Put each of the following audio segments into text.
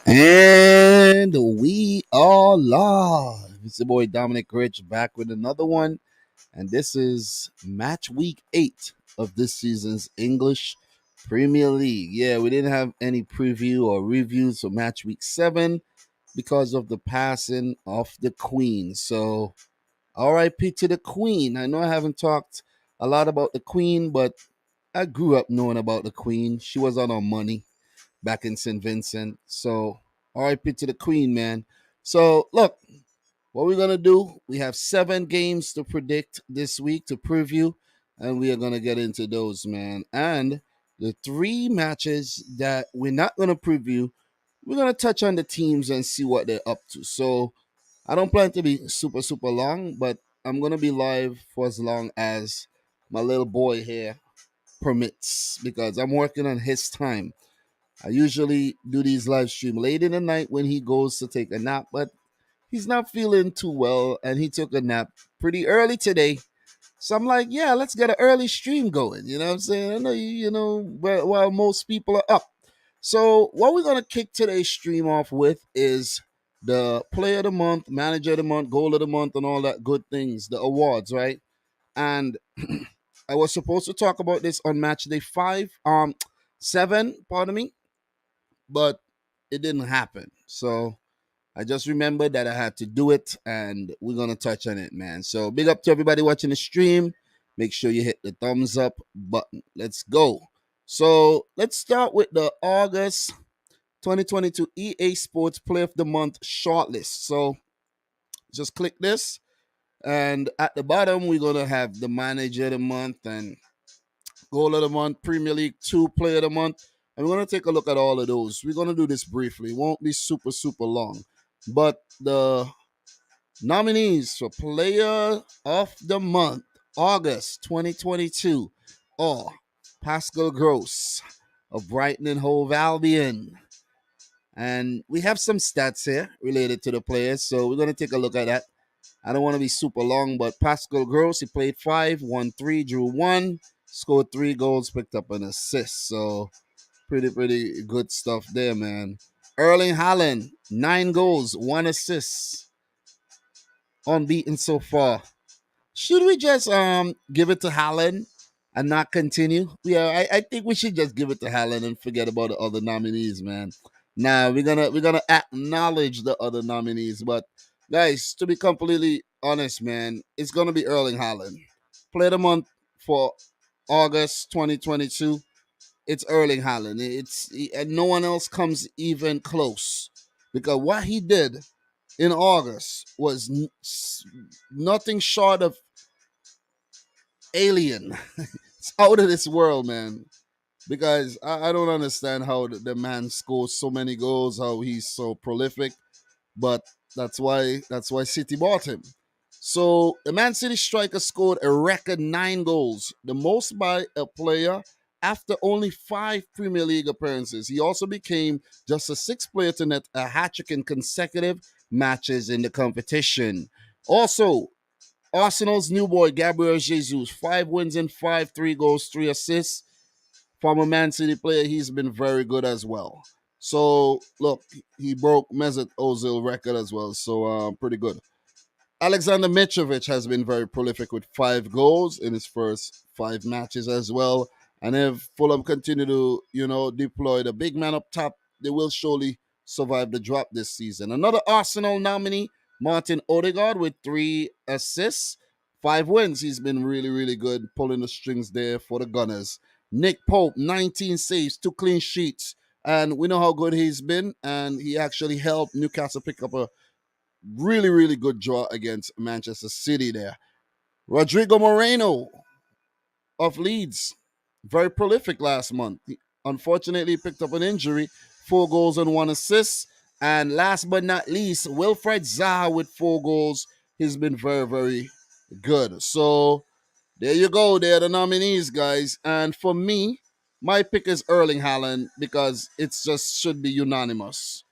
And we are live. It's your boy Dominic Rich back with another one. And this is match week 8 of this season's English Premier League. Yeah, we didn't have any preview or reviews for match week 7 because of the passing of the Queen. So, RIP to the Queen. I know I haven't talked a lot about the Queen, but I grew up knowing about the Queen. She was on our money back in St. Vincent. So RIP to the Queen, man. So look, what we're gonna do, we have 7 games to predict this week to preview, and we are gonna get into those, man. And the 3 matches that we're not gonna preview, we're gonna touch on the teams and see what they're up to. So I don't plan to be super long, but I'm gonna be live for as long as my little boy here permits because I'm working on his time. I usually do these live stream late in the night when he goes to take a nap, but he's not feeling too well and he took a nap pretty early today. So I'm like, yeah, let's get an early stream going. You know what I'm saying? I know while most people are up. So what we're gonna kick today's stream off with is the player of the month, manager of the month, goal of the month, and all that good things, the awards, right? And I was supposed to talk about this on match day 7, pardon me, but it didn't happen. So I just remembered that I had to do it, and we're gonna touch on it, man. So big up to everybody watching the stream. Make sure you hit the thumbs up button. Let's go. So let's start with the August 2022 EA Sports Player of the Month shortlist. So just click this, and at the bottom we're gonna have the Manager of the Month and Goal of the Month, Premier League 2 Player of the Month. And we're going to take a look at all of those. We're going to do this briefly. It won't be super long. But the nominees for Player of the Month, August 2022, are Pascal Gross of Brighton and Hove Albion. And we have some stats here related to the players. So we're going to take a look at that. I don't want to be super long, but Pascal Gross, he played 5, won 3, drew 1, scored 3 goals, picked up an assist. So pretty good stuff there, man. Erling Haaland, 9 goals, 1 assist, unbeaten so far. Should we just give it to Haaland and not continue? Yeah, I think we should just give it to Haaland and forget about the other nominees, man. Now we're gonna acknowledge the other nominees, but guys, to be completely honest, man, it's gonna be Erling Haaland. Play the month for August 2022. It's Erling Haaland. And no one else comes even close because what he did in August was nothing short of alien. It's out of this world, man. Because I don't understand how the man scores so many goals, how he's so prolific, but that's why City bought him. So the Man City striker scored a record 9 goals, the most by a player after only 5 Premier League appearances. He also became just the 6th player to net a hat trick in consecutive matches in the competition. Also, Arsenal's new boy Gabriel Jesus, 5 wins and 3 goals, 3 assists. Former Man City player, he's been very good as well. So look, he broke Mesut Ozil record as well. So pretty good. Alexander Mitrovic has been very prolific with 5 goals in his first 5 matches as well. And if Fulham continue to, deploy the big man up top, they will surely survive the drop this season. Another Arsenal nominee, Martin Odegaard, with 3 assists, 5 wins. He's been really good, pulling the strings there for the Gunners. Nick Pope, 19 saves, 2 clean sheets. And we know how good he's been. And he actually helped Newcastle pick up a really good draw against Manchester City there. Rodrigo Moreno of Leeds, very prolific last month. He unfortunately picked up an injury, 4 goals and 1 assist. And last but not least, Wilfred Zaha with 4 goals. He's been very good. So there you go. They're the nominees, guys. And for me, my pick is Erling Haaland because it's just should be unanimous.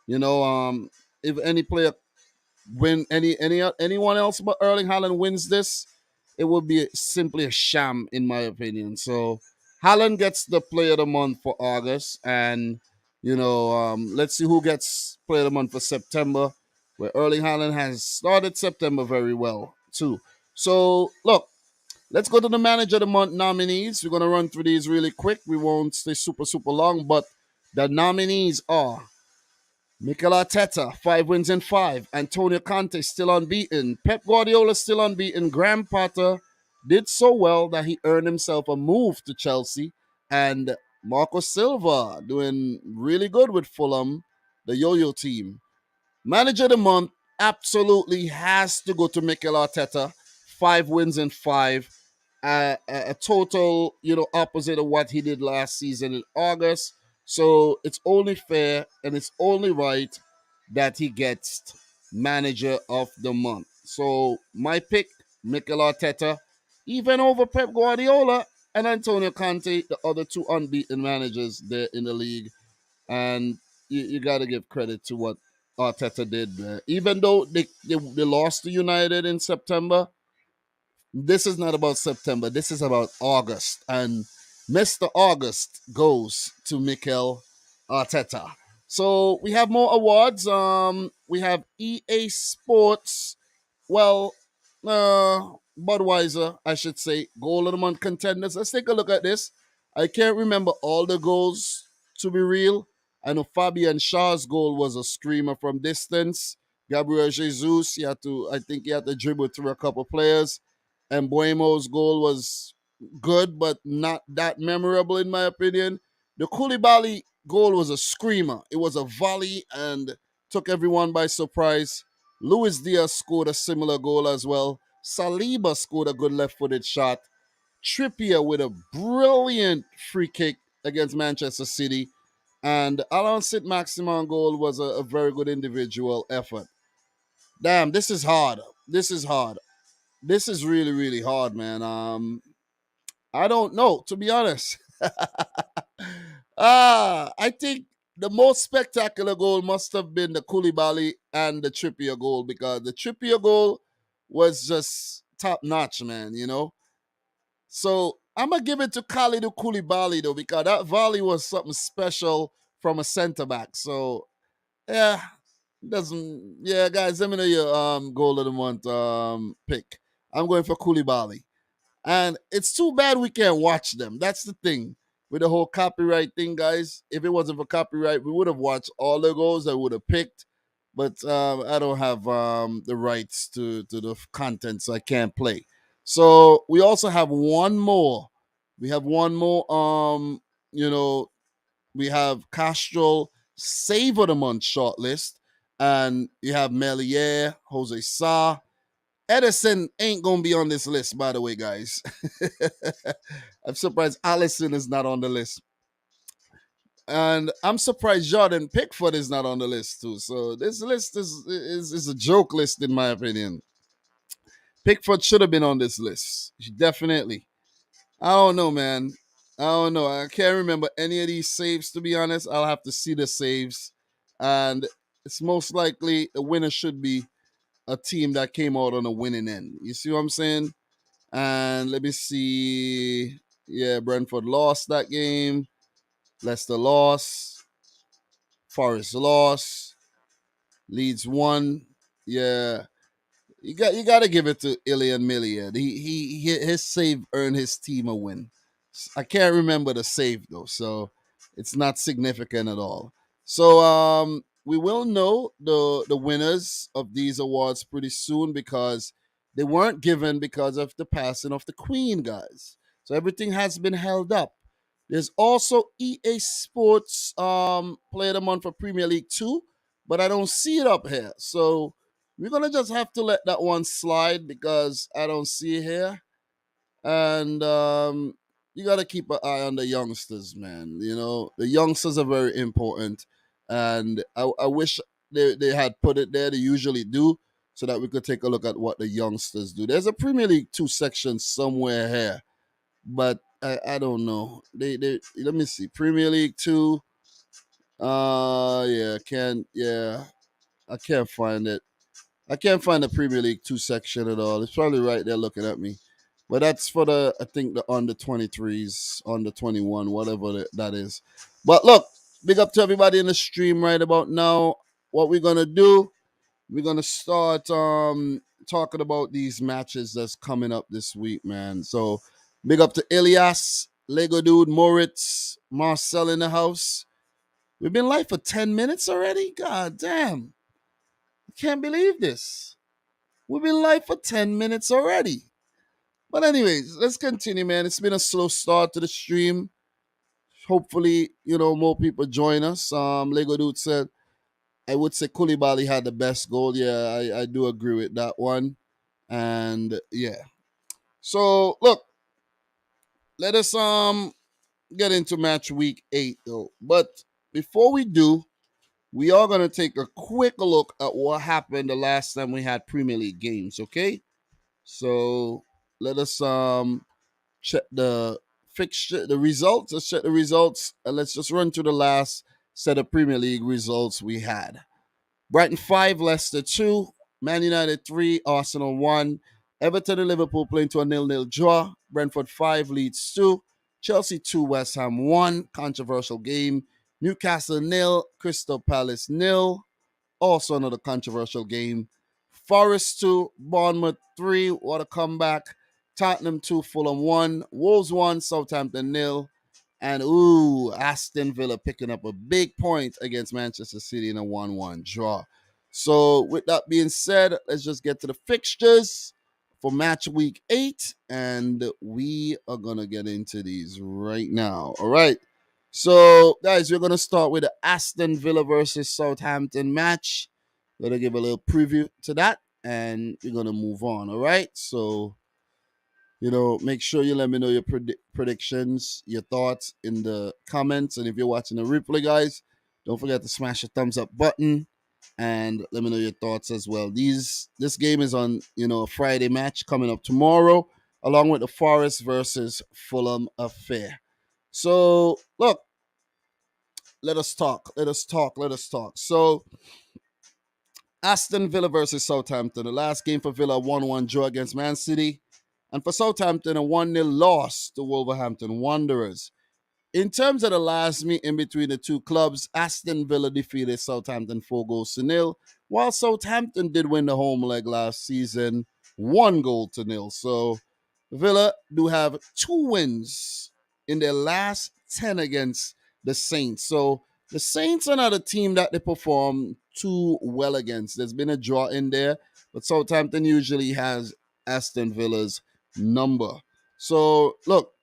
You know, if any player win anyone else but Erling Haaland wins this, it would be simply a sham in my opinion. So Haaland gets the player of the month for August, and Let's see who gets player of the month for September, where Erling Haaland has started September very well too. So look, let's go to the manager of the month nominees. We're gonna run through these really quick. We won't stay super long, but the nominees are Mikel Arteta, 5 wins in 5. Antonio Conte still unbeaten. Pep Guardiola still unbeaten. Graham Potter did so well that he earned himself a move to Chelsea. And Marco Silva doing really good with Fulham, the yo-yo team. Manager of the month absolutely has to go to Mikel Arteta. 5 wins in 5. A total, opposite of what he did last season in August. So it's only fair and it's only right that he gets manager of the month. So my pick, Mikel Arteta, even over Pep Guardiola and Antonio Conte, the other two unbeaten managers there in the league. And you got to give credit to what Arteta did there. Even though they lost to United in September, this is not about September. This is about August. And Mr. August goes to Mikel Arteta. So we have more awards. We have EA Sports. Well, Budweiser, I should say, goal of the month contenders. Let's take a look at this. I can't remember all the goals to be real. I know Fabian Shaw's goal was a screamer from distance. Gabriel Jesus, I think he had to dribble through a couple players. And Buemo's goal was good, but not that memorable in my opinion. The Koulibaly goal was a screamer. It was a volley and took everyone by surprise. Luis Diaz scored a similar goal as well. Saliba scored a good left-footed shot. Trippier with a brilliant free kick against Manchester City. And Alon St. Maximin goal was a very good individual effort. Damn, this is hard. This is hard. This is really, really hard, man. I don't know, to be honest. I think the most spectacular goal must have been the Koulibaly and the Trippier goal because the Trippier goal was just top notch, man. So I'm gonna give it to Khalidou Koulibaly though because that volley was something special from a centre back. So yeah, doesn't yeah, guys. Let me know your goal of the month pick. I'm going for Koulibaly. And it's too bad we can't watch them. That's the thing with the whole copyright thing, guys. If it wasn't for copyright, we would have watched all the goals I would have picked. But I don't have the rights to the content, so I can't play. So we also have one more. We have one more. You know, we have Castrol Save of the Month shortlist, and you have Melier, Jose Sa, Edison ain't gonna be on this list, by the way, guys. I'm surprised Allison is not on the list. And I'm surprised Jordan Pickford is not on the list too. So this list is a joke list in my opinion. Pickford should have been on this list. Definitely. I don't know, man. I don't know. I can't remember any of these saves to be honest. I'll have to see the saves. And it's most likely the winner should be a team that came out on a winning end. You see what I'm saying? And let me see. Yeah, Brentford lost that game. Leicester lost. Forest lost. Leeds won. Yeah, you got to give it to Ilian Millian. His save earned his team a win. I can't remember the save though, so it's not significant at all. So we will know the winners of these awards pretty soon because they weren't given because of the passing of the Queen, guys. So everything has been held up. There's also EA Sports Player of the Month for Premier League 2, but I don't see it up here. So we're gonna just have to let that one slide because I don't see it here. And you gotta keep an eye on the youngsters, man. The youngsters are very important, and I wish they had put it there. They usually do, so that we could take a look at what the youngsters do. There's a Premier League 2 section somewhere here, but I don't know. They let me see Premier League 2. Yeah, I can't find it. I can't find the Premier League 2 section at all. It's probably right there looking at me. But that's for I think the under 23s, under 21, whatever that is. But look, big up to everybody in the stream right about now. What we're gonna do, we're gonna start talking about these matches that's coming up this week, man. So big up to Elias, Lego Dude, Moritz, Marcel in the house. We've been live for 10 minutes already? God damn. I can't believe this. We've been live for 10 minutes already. But anyways, let's continue, man. It's been a slow start to the stream. Hopefully, more people join us. Lego Dude said, I would say Koulibaly had the best goal. Yeah, I do agree with that one. And yeah. So look, let us get into match week 8 though. But before we do, we are gonna take a quick look at what happened the last time we had Premier League games, okay? So let us check the fixture, the results. Let's check the results, and let's just run through the last set of Premier League results we had. Brighton 5, Leicester 2, Man United 3, Arsenal 1, Everton and Liverpool playing to a 0-0 draw, Brentford 5, Leeds 2, Chelsea 2, West Ham 1, controversial game, Newcastle 0, Crystal Palace 0, also another controversial game. Forest 2, Bournemouth 3, what a comeback. Tottenham 2, Fulham 1, Wolves 1, Southampton 0. And Aston Villa picking up a big point against Manchester City in a 1-1 draw. So with that being said, let's just get to the fixtures for match week 8. And we are going to get into these right now. All right. So, guys, we're going to start with the Aston Villa versus Southampton match. We're going to give a little preview to that, and we're going to move on, all right? So, make sure you let me know your predictions, your thoughts in the comments. And if you're watching the replay, guys, don't forget to smash the thumbs up button and let me know your thoughts as well. This game is on, a Friday match coming up tomorrow, along with the Forest versus Fulham affair. So, look, let us talk. So, Aston Villa versus Southampton. The last game for Villa, 1-1 draw against Man City. And for Southampton, a 1-0 loss to Wolverhampton Wanderers. In terms of the last meeting between the two clubs, Aston Villa defeated Southampton 4-0, while Southampton did win the home leg last season 1-0. So Villa do have 2 wins in their last 10 against the Saints. So the Saints are not a team that they perform too well against. There's been a draw in there, but Southampton usually has Aston Villa's number. So look,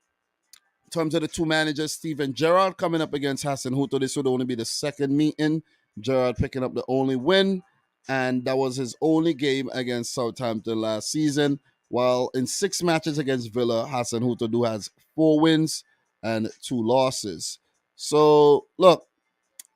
in terms of the two managers, Steven Gerrard coming up against Hassan Huto. This would only be the second meeting. Gerrard picking up the only win, and that was his only game against Southampton last season. While in 6 matches against Villa, Hassan Huto has 4 wins and 2 losses. So, look,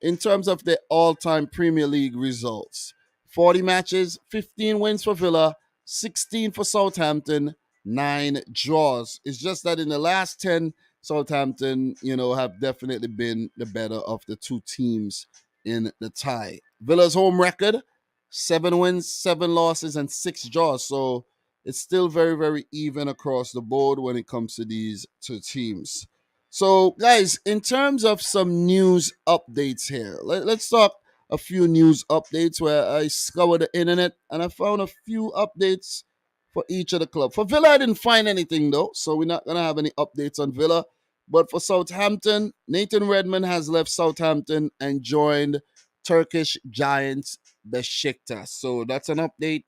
in terms of the all-time Premier League results, 40 matches, 15 wins for Villa, 16 for Southampton, 9 draws. It's just that in the last 10, Southampton, have definitely been the better of the two teams in the tie. Villa's home record, 7 wins, 7 losses, and 6 draws. So it's still very, very even across the board when it comes to these two teams. So, guys, in terms of some news updates here, let's talk a few news updates where I scoured the internet and I found a few updates for each of the club. For Villa, I didn't find anything though, so we're not going to have any updates on Villa. But for Southampton, Nathan Redmond has left Southampton and joined Turkish giants Besiktas. So that's an update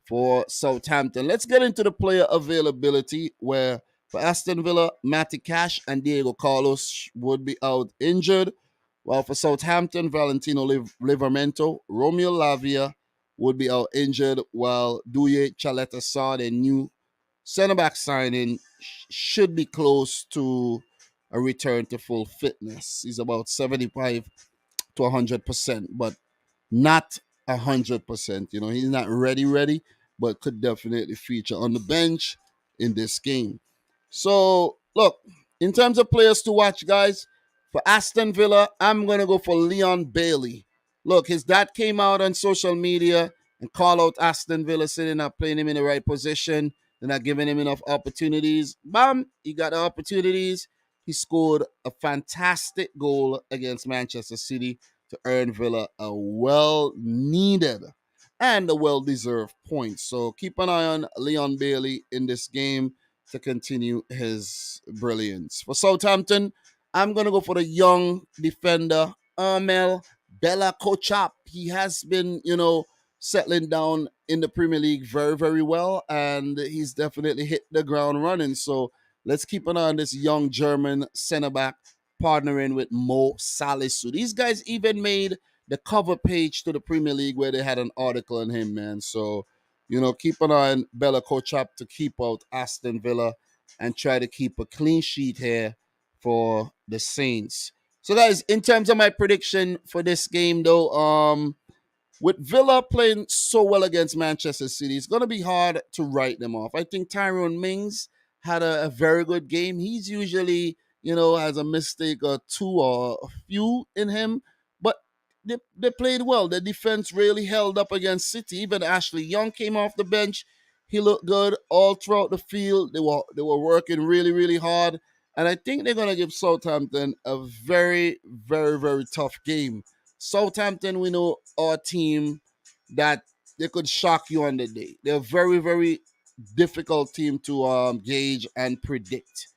for Southampton. Let's get into the player availability where for Aston Villa, Matty Cash and Diego Carlos would be out injured. While for Southampton, Valentino Livramento, Romeo Lavia would be out injured, while Douye Chaleta-Sar, their new centre-back signing, should be close to a return to full fitness. He's about 75 to 100%, but not 100%. He's not ready, but could definitely feature on the bench in this game. So, look, in terms of players to watch, guys, for Aston Villa, I'm going to go for Leon Bailey. Look, his dad came out on social media and called out Aston Villa, saying they're not playing him in the right position. They're not giving him enough opportunities. Bam, he got the opportunities. He scored a fantastic goal against Manchester City to earn Villa a well needed and a well deserved point. So keep an eye on Leon Bailey in this game to continue his brilliance. For Southampton, I'm going to go for the young defender, Armel Bella Kochap. He has been, settling down in the Premier League very, very well, and he's definitely hit the ground running. So let's keep an eye on this young German center back partnering with Mo Salisu. These guys even made the cover page to the Premier League where they had an article on him, man. So, keep an eye on Bella Kochap to keep out Aston Villa and try to keep a clean sheet here for the Saints. So, guys, in terms of my prediction for this game, though, with Villa playing so well against Manchester City, it's going to be hard to write them off. I think Tyrone Mings had a very good game. He's usually, has a mistake or two or a few in him, but they played well. The defense really held up against City. Even Ashley Young came off the bench. He looked good all throughout the field. They were working really, really hard. And I think they're going to give Southampton a very, very, very tough game. Southampton, we know, are a team that they could shock you on the day. They're a very, very difficult team to gauge and predict.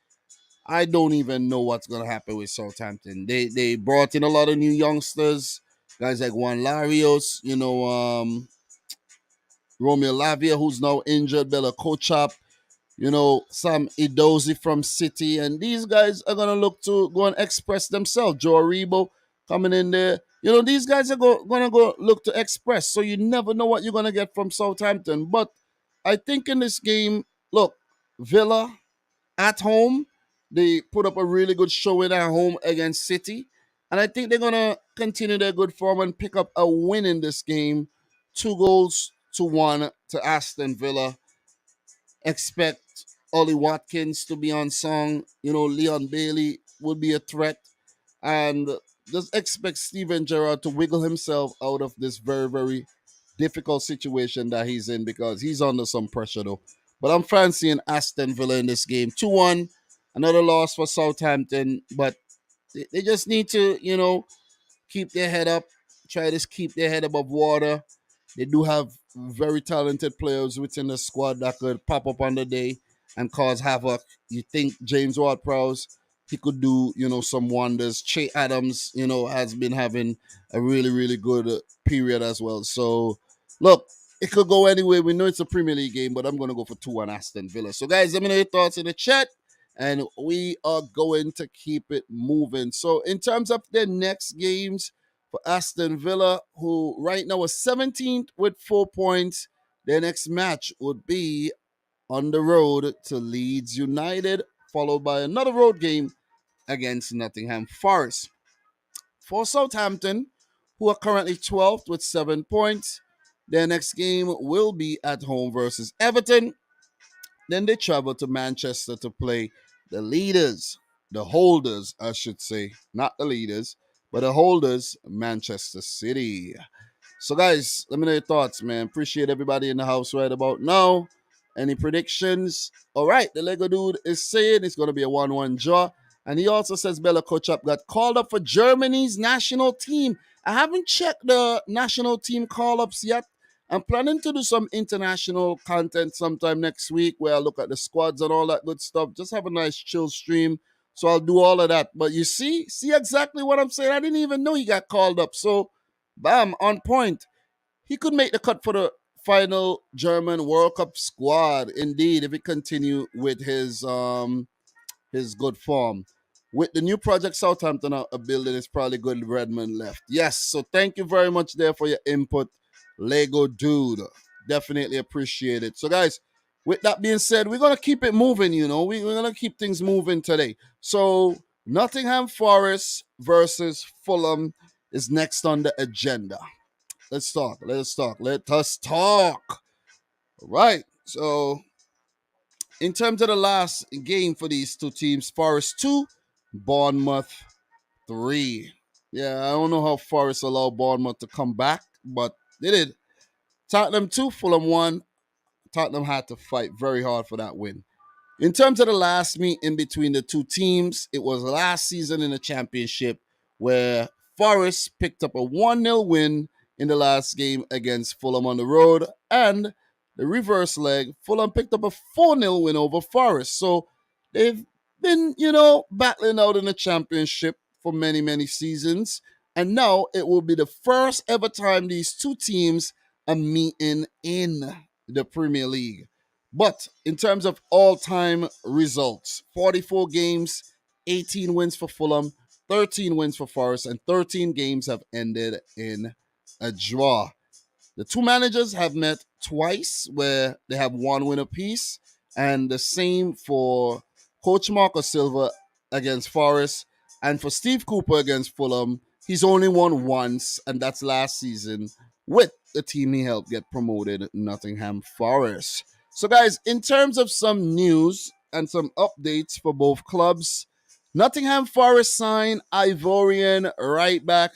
I don't even know what's gonna happen with Southampton. They brought in a lot of new youngsters, guys like Juan Larios, Romeo Lavia, who's now injured, Bella Kochap, Sam Idozi from City, and these guys are gonna look to go and express themselves. Joe Aribo coming in there. These guys are gonna go look to express. So you never know what you're gonna get from Southampton. But I think in this game, look, Villa at home, they put up a really good showing at home against City. And I think they're gonna continue their good form and pick up a win in this game. 2 goals to 1 to Aston Villa. Expect Ollie Watkins to be on song. Leon Bailey would be a threat. And just expect Steven Gerrard to wiggle himself out of this very, very difficult situation that he's in because he's under some pressure, though. But I'm fancying Aston Villa in this game. 2-1, another loss for Southampton. But they just need to, keep their head up, try to keep their head above water. They do have very talented players within the squad that could pop up on the day and cause havoc. You think James Ward-Prowse, he could do, some wonders. Che Adams, has been having a really, really good period as well. So, look, it could go anyway. We know it's a Premier League game, but I'm going to go for 2-1 Aston Villa. So, guys, let me know your thoughts in the chat, and we are going to keep it moving. So, in terms of the next games, for Aston Villa, who right now is 17th with 4 points. Their next match would be on the road to Leeds United, followed by another road game against Nottingham Forest. For Southampton, who are currently 12th with 7 points, their next game will be at home versus Everton. Then they travel to Manchester to play the leaders, the holders, I should say, not the leaders, but the holders, Manchester City. So, guys, let me know your thoughts, man. Appreciate everybody in the house right about now. Any predictions? All right, the Lego dude is saying it's going to be a 1-1 draw. And he also says Bella Kochap got called up for Germany's national team. I haven't checked the national team call ups yet. I'm planning to do some international content sometime next week where I look at the squads and all that good stuff. Just have a nice chill stream. So I'll do all of that. But you see exactly what I'm saying? I didn't even know he got called up. So, bam, on point. He could make the cut for the final German World Cup squad. Indeed, if he continue with his good form. With the new project Southampton are building, it's probably good Redmond left. Yes, so thank you very much there for your input, Lego dude. Definitely appreciate it. So, guys, with that being said, we're going to keep it moving, We're going to keep things moving today. So, Nottingham Forest versus Fulham is next on the agenda. Let's talk. Let us talk. Let us talk. All right. So, in terms of the last game for these two teams, Forest 2, Bournemouth 3. Yeah, I don't know how Forest allowed Bournemouth to come back, but they did. Tottenham 2, Fulham 1. Tottenham had to fight very hard for that win. In terms of the last meet in between the two teams, it was last season in the championship where Forest picked up a 1-0 win in the last game against Fulham on the road. And the reverse leg, Fulham picked up a 4-0 win over Forest. So they've been, battling out in the championship for many, many seasons. And now it will be the first ever time these two teams are meeting in the Premier League. But in terms of all time results, 44 games, 18 wins for Fulham, 13 wins for Forest, and 13 games have ended in a draw. The two managers have met twice where they have one win apiece, and the same for Coach Marco Silva against Forest, and for Steve Cooper against Fulham, he's only won once, and that's last season with the team he helped get promoted, Nottingham Forest. So, guys, in terms of some news and some updates for both clubs, Nottingham Forest signed Ivorian right back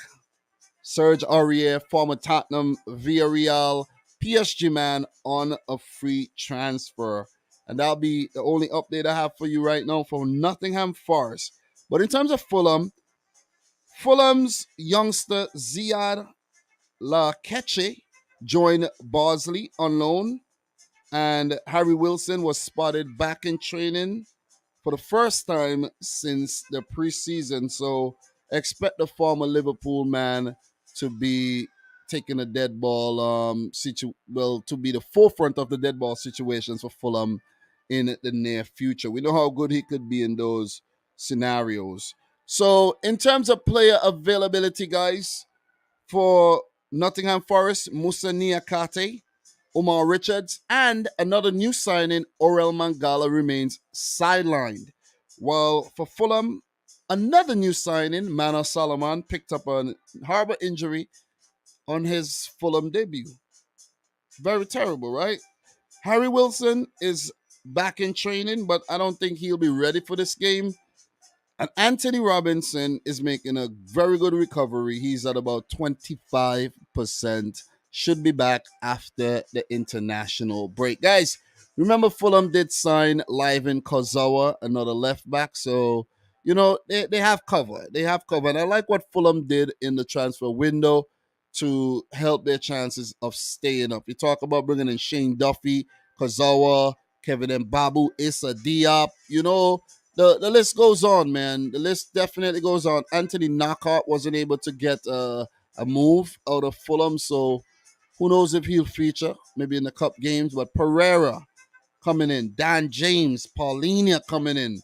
Serge Aurier, former Tottenham, Villarreal, PSG man on a free transfer. And that'll be the only update I have for you right now for Nottingham Forest. But in terms of Fulham, Fulham's youngster Ziad Lakeche joined Barnsley on loan, and Harry Wilson was spotted back in training for the first time since the preseason. So expect the former Liverpool man to be taking a dead ball to be the forefront of the dead ball situations for Fulham in the near future. We know how good he could be in those scenarios. So in terms of player availability, guys, for Nottingham Forest, Musa Niakate, Omar Richards, and another new signing, Orel Mangala, remains sidelined. While for Fulham, another new signing, Mana Solomon, picked up a horrible injury on his Fulham debut. Very terrible, right? Harry Wilson is back in training, but I don't think he'll be ready for this game. And Anthony Robinson is making a very good recovery. He's at about 25%. Should be back after the international break. Guys, remember Fulham did sign Liven Kozawa, another left back. So, they have cover. They have cover. And I like what Fulham did in the transfer window to help their chances of staying up. You talk about bringing in Shane Duffy, Kozawa, Kevin Mbabu, Issa Diop, the list goes on, man. The list definitely goes on. Anthony Knockout wasn't able to get a move out of Fulham, so who knows if he'll feature maybe in the cup games. But Pereira coming in, Dan James, Paulinia coming in,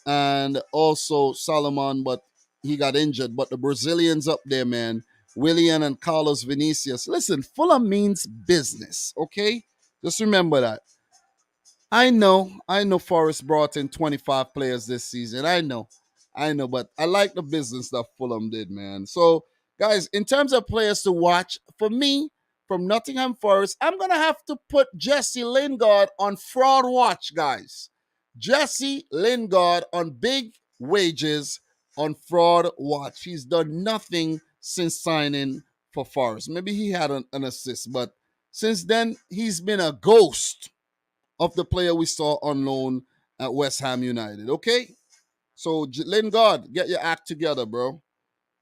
and also Solomon, but he got injured. But the Brazilians up there, man, Willian and Carlos Vinicius. Listen, Fulham means business, okay? Just remember that. I know Forrest brought in 25 players this season. I know, but I like the business that Fulham did, man. So, guys, in terms of players to watch, for me, from Nottingham Forest, I'm going to have to put Jesse Lingard on fraud watch, guys. Jesse Lingard on big wages on fraud watch. He's done nothing since signing for Forest. Maybe he had an assist, but since then, he's been a ghost of the player we saw on loan at West Ham United. Okay? So, Lingard, get your act together, bro.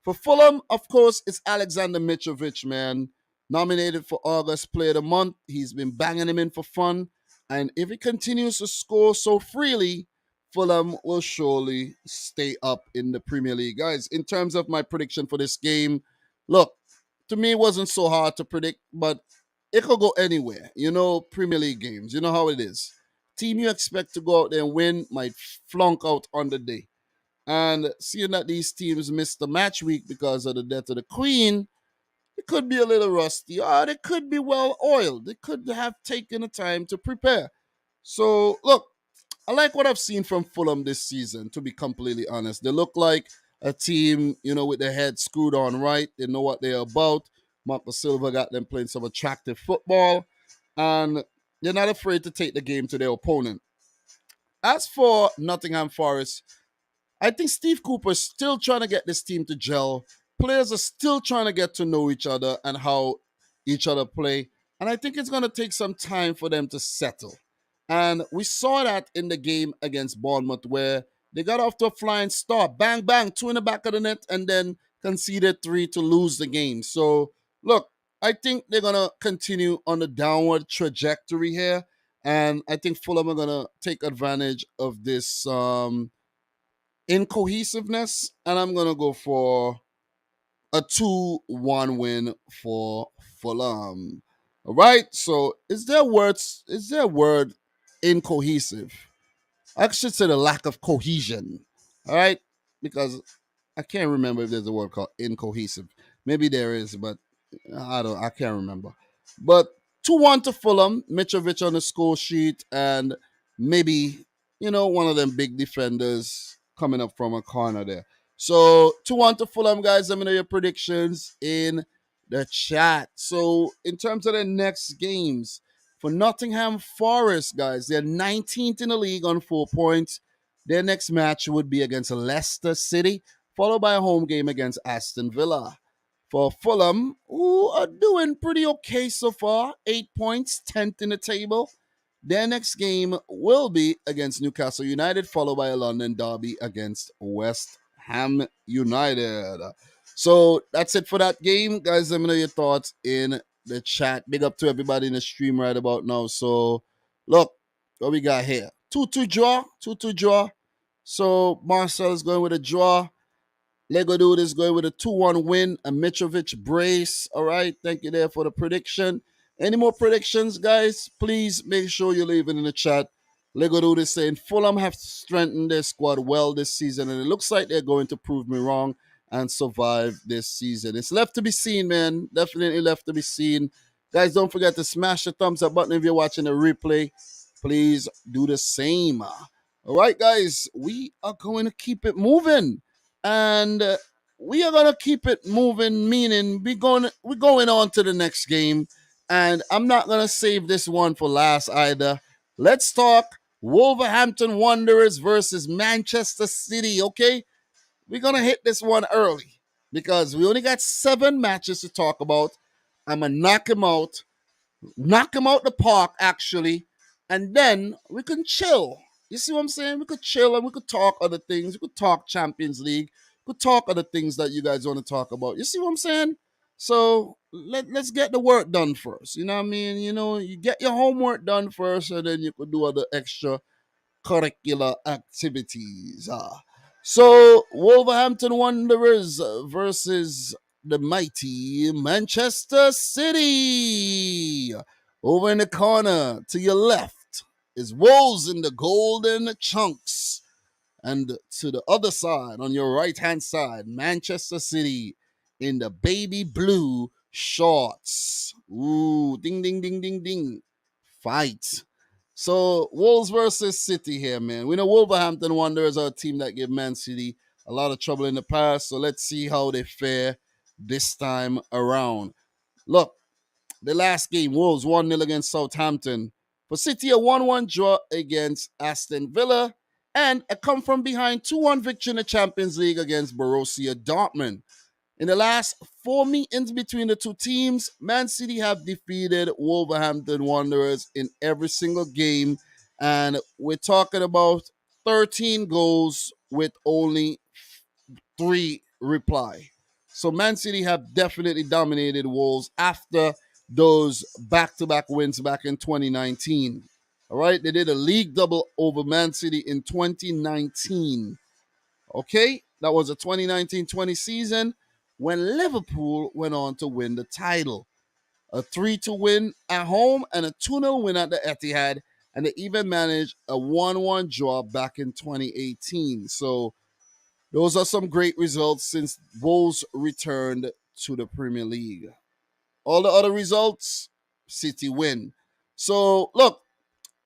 For Fulham, of course, it's Alexander Mitrovic, man. Nominated for August Player of the Month. He's been banging him in for fun. And if he continues to score so freely, Fulham will surely stay up in the Premier League. Guys, in terms of my prediction for this game, look, to me, it wasn't so hard to predict, but it could go anywhere. Premier League games, you know how it is. Team you expect to go out there and win might flunk out on the day. And seeing that these teams missed the match week because of the death of the Queen, it could be a little rusty, or they could be well oiled. They could have taken the time to prepare. So, look, I like what I've seen from Fulham this season, to be completely honest. They look like a team, with their head screwed on right. They know what they're about. Marco Silva got them playing some attractive football, and they're not afraid to take the game to their opponent. As for Nottingham Forest, I think Steve Cooper's still trying to get this team to gel. Players are still trying to get to know each other and how each other play. And I think it's going to take some time for them to settle. And we saw that in the game against Bournemouth, where they got off to a flying start. Bang, bang, two in the back of the net, and then conceded three to lose the game. So, look, I think they're going to continue on the downward trajectory here. And I think Fulham are going to take advantage of this incohesiveness. And I'm going to go for a 2-1 win for Fulham. All right. So is there a word incohesive? I should say the lack of cohesion. All right. Because I can't remember if there's a word called incohesive. Maybe there is, but I can't remember. But 2-1 to Fulham, Mitrovic on the score sheet, and maybe, one of them big defenders coming up from a corner there. So 2-1 to Fulham, guys. Let me know your predictions in the chat. So in terms of the next games, for Nottingham Forest, guys, they're 19th in the league on 4 points. Their next match would be against Leicester City, followed by a home game against Aston Villa. For Fulham, who are doing pretty okay so far, 8 points, 10th in the table. Their next game will be against Newcastle United, followed by a London derby against West Ham United. So that's it for that game. Guys, let me know your thoughts in the chat. Big up to everybody in the stream right about now. So, look, what we got here. 2-2 draw. 2-2 draw. So, Marcel is going with a draw. Lego Dude is going with a 2-1 win. A Mitrovic brace. All right. Thank you there for the prediction. Any more predictions, guys? Please make sure you leave it in the chat. Lego Dude is saying Fulham have strengthened their squad well this season, and it looks like they're going to prove me wrong and survive this season. It's left to be seen, man. Definitely left to be seen. Guys, don't forget to smash the thumbs up button if you're watching the replay. Please do the same. All right, guys, we are going to keep it moving. And we are gonna keep it moving, meaning we're going on to the next game, and I'm not gonna save this one for last either. Let's talk Wolverhampton Wanderers versus Manchester City. Okay, we're gonna hit this one early because we only got 7 matches to talk about. I'm gonna knock him out the park actually, and then we can chill. You see what I'm saying? We could chill and we could talk other things. We could talk Champions League. We could talk other things that you guys want to talk about. You see what I'm saying? So let's get the work done first. You know what I mean? You get your homework done first, and then you could do other extra curricular activities. So Wolverhampton Wanderers versus the mighty Manchester City. Over in the corner to your left is Wolves in the golden chunks. And to the other side, on your right hand side, Manchester City in the baby blue shorts. Ooh, ding, ding, ding, ding, ding. Fight. So, Wolves versus City here, man. We know Wolverhampton Wanderers are a team that gave Man City a lot of trouble in the past. So, let's see how they fare this time around. Look, the last game, Wolves 1-0 against Southampton. For City, a 1-1 draw against Aston Villa. And a come from behind 2-1 victory in the Champions League against Borussia Dortmund. In the last 4 meetings between the two teams, Man City have defeated Wolverhampton Wanderers in every single game. And we're talking about 13 goals with only 3 reply. So Man City have definitely dominated Wolves after those back-to-back wins back in 2019. All right, they did a league double over Man City in 2019. Okay, that was a 2019-20 season when Liverpool went on to win the title. A 3-2 win at home and a 2-0 win at the Etihad, and they even managed a 1-1 draw back in 2018. So those are some great results since Wolves returned to the Premier League. All the other results, City win. So look,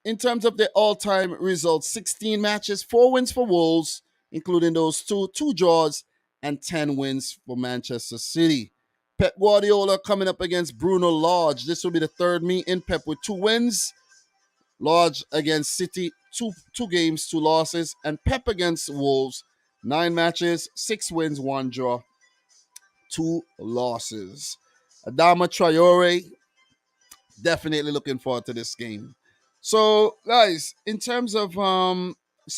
in terms of the all-time results, 16 matches, 4 wins for Wolves, including those two draws, and 10 wins for Manchester City. Pep Guardiola coming up against Bruno Lage. This will be the third meeting. Pep with 2 wins. Lage against City, two games, 2 losses. And Pep against Wolves, 9 matches, 6 wins, 1 draw, 2 losses. Adama Traore, definitely looking forward to this game. So, guys, in terms of some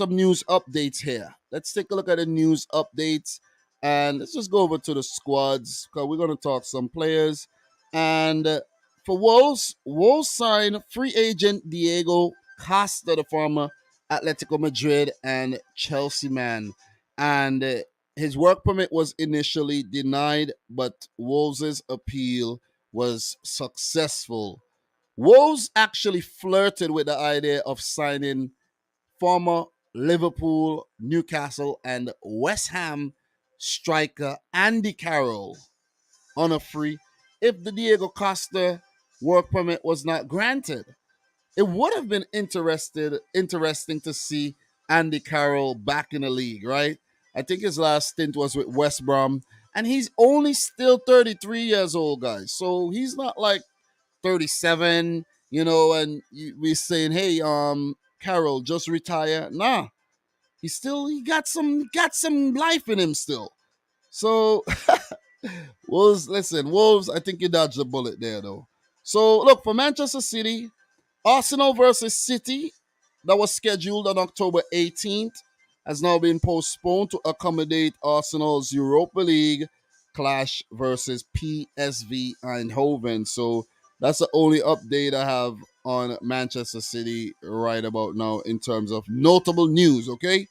news updates here, let's take a look at the news updates and let's just go over to the squads because we're going to talk some players. And for Wolves, Wolves signed free agent Diego Costa, the former Atletico Madrid and Chelsea man, and his work permit was initially denied, but Wolves' appeal was successful. Wolves actually flirted with the idea of signing former Liverpool, Newcastle, and West Ham striker Andy Carroll on a free if the Diego Costa work permit was not granted. It would have been interesting to see Andy Carroll back in the league, right? I think his last stint was with West Brom, and he's only still 33 years old, guys. So he's not like 37, and we're saying, hey, Carroll, just retire. Nah, he got some life in him still. So Wolves, listen, Wolves, I think you dodged the bullet there though. So look, for Manchester City, Arsenal versus City, that was scheduled on October 18th, has now been postponed to accommodate Arsenal's Europa League clash versus PSV Eindhoven. So that's the only update I have on Manchester City right about now in terms of notable news, okay?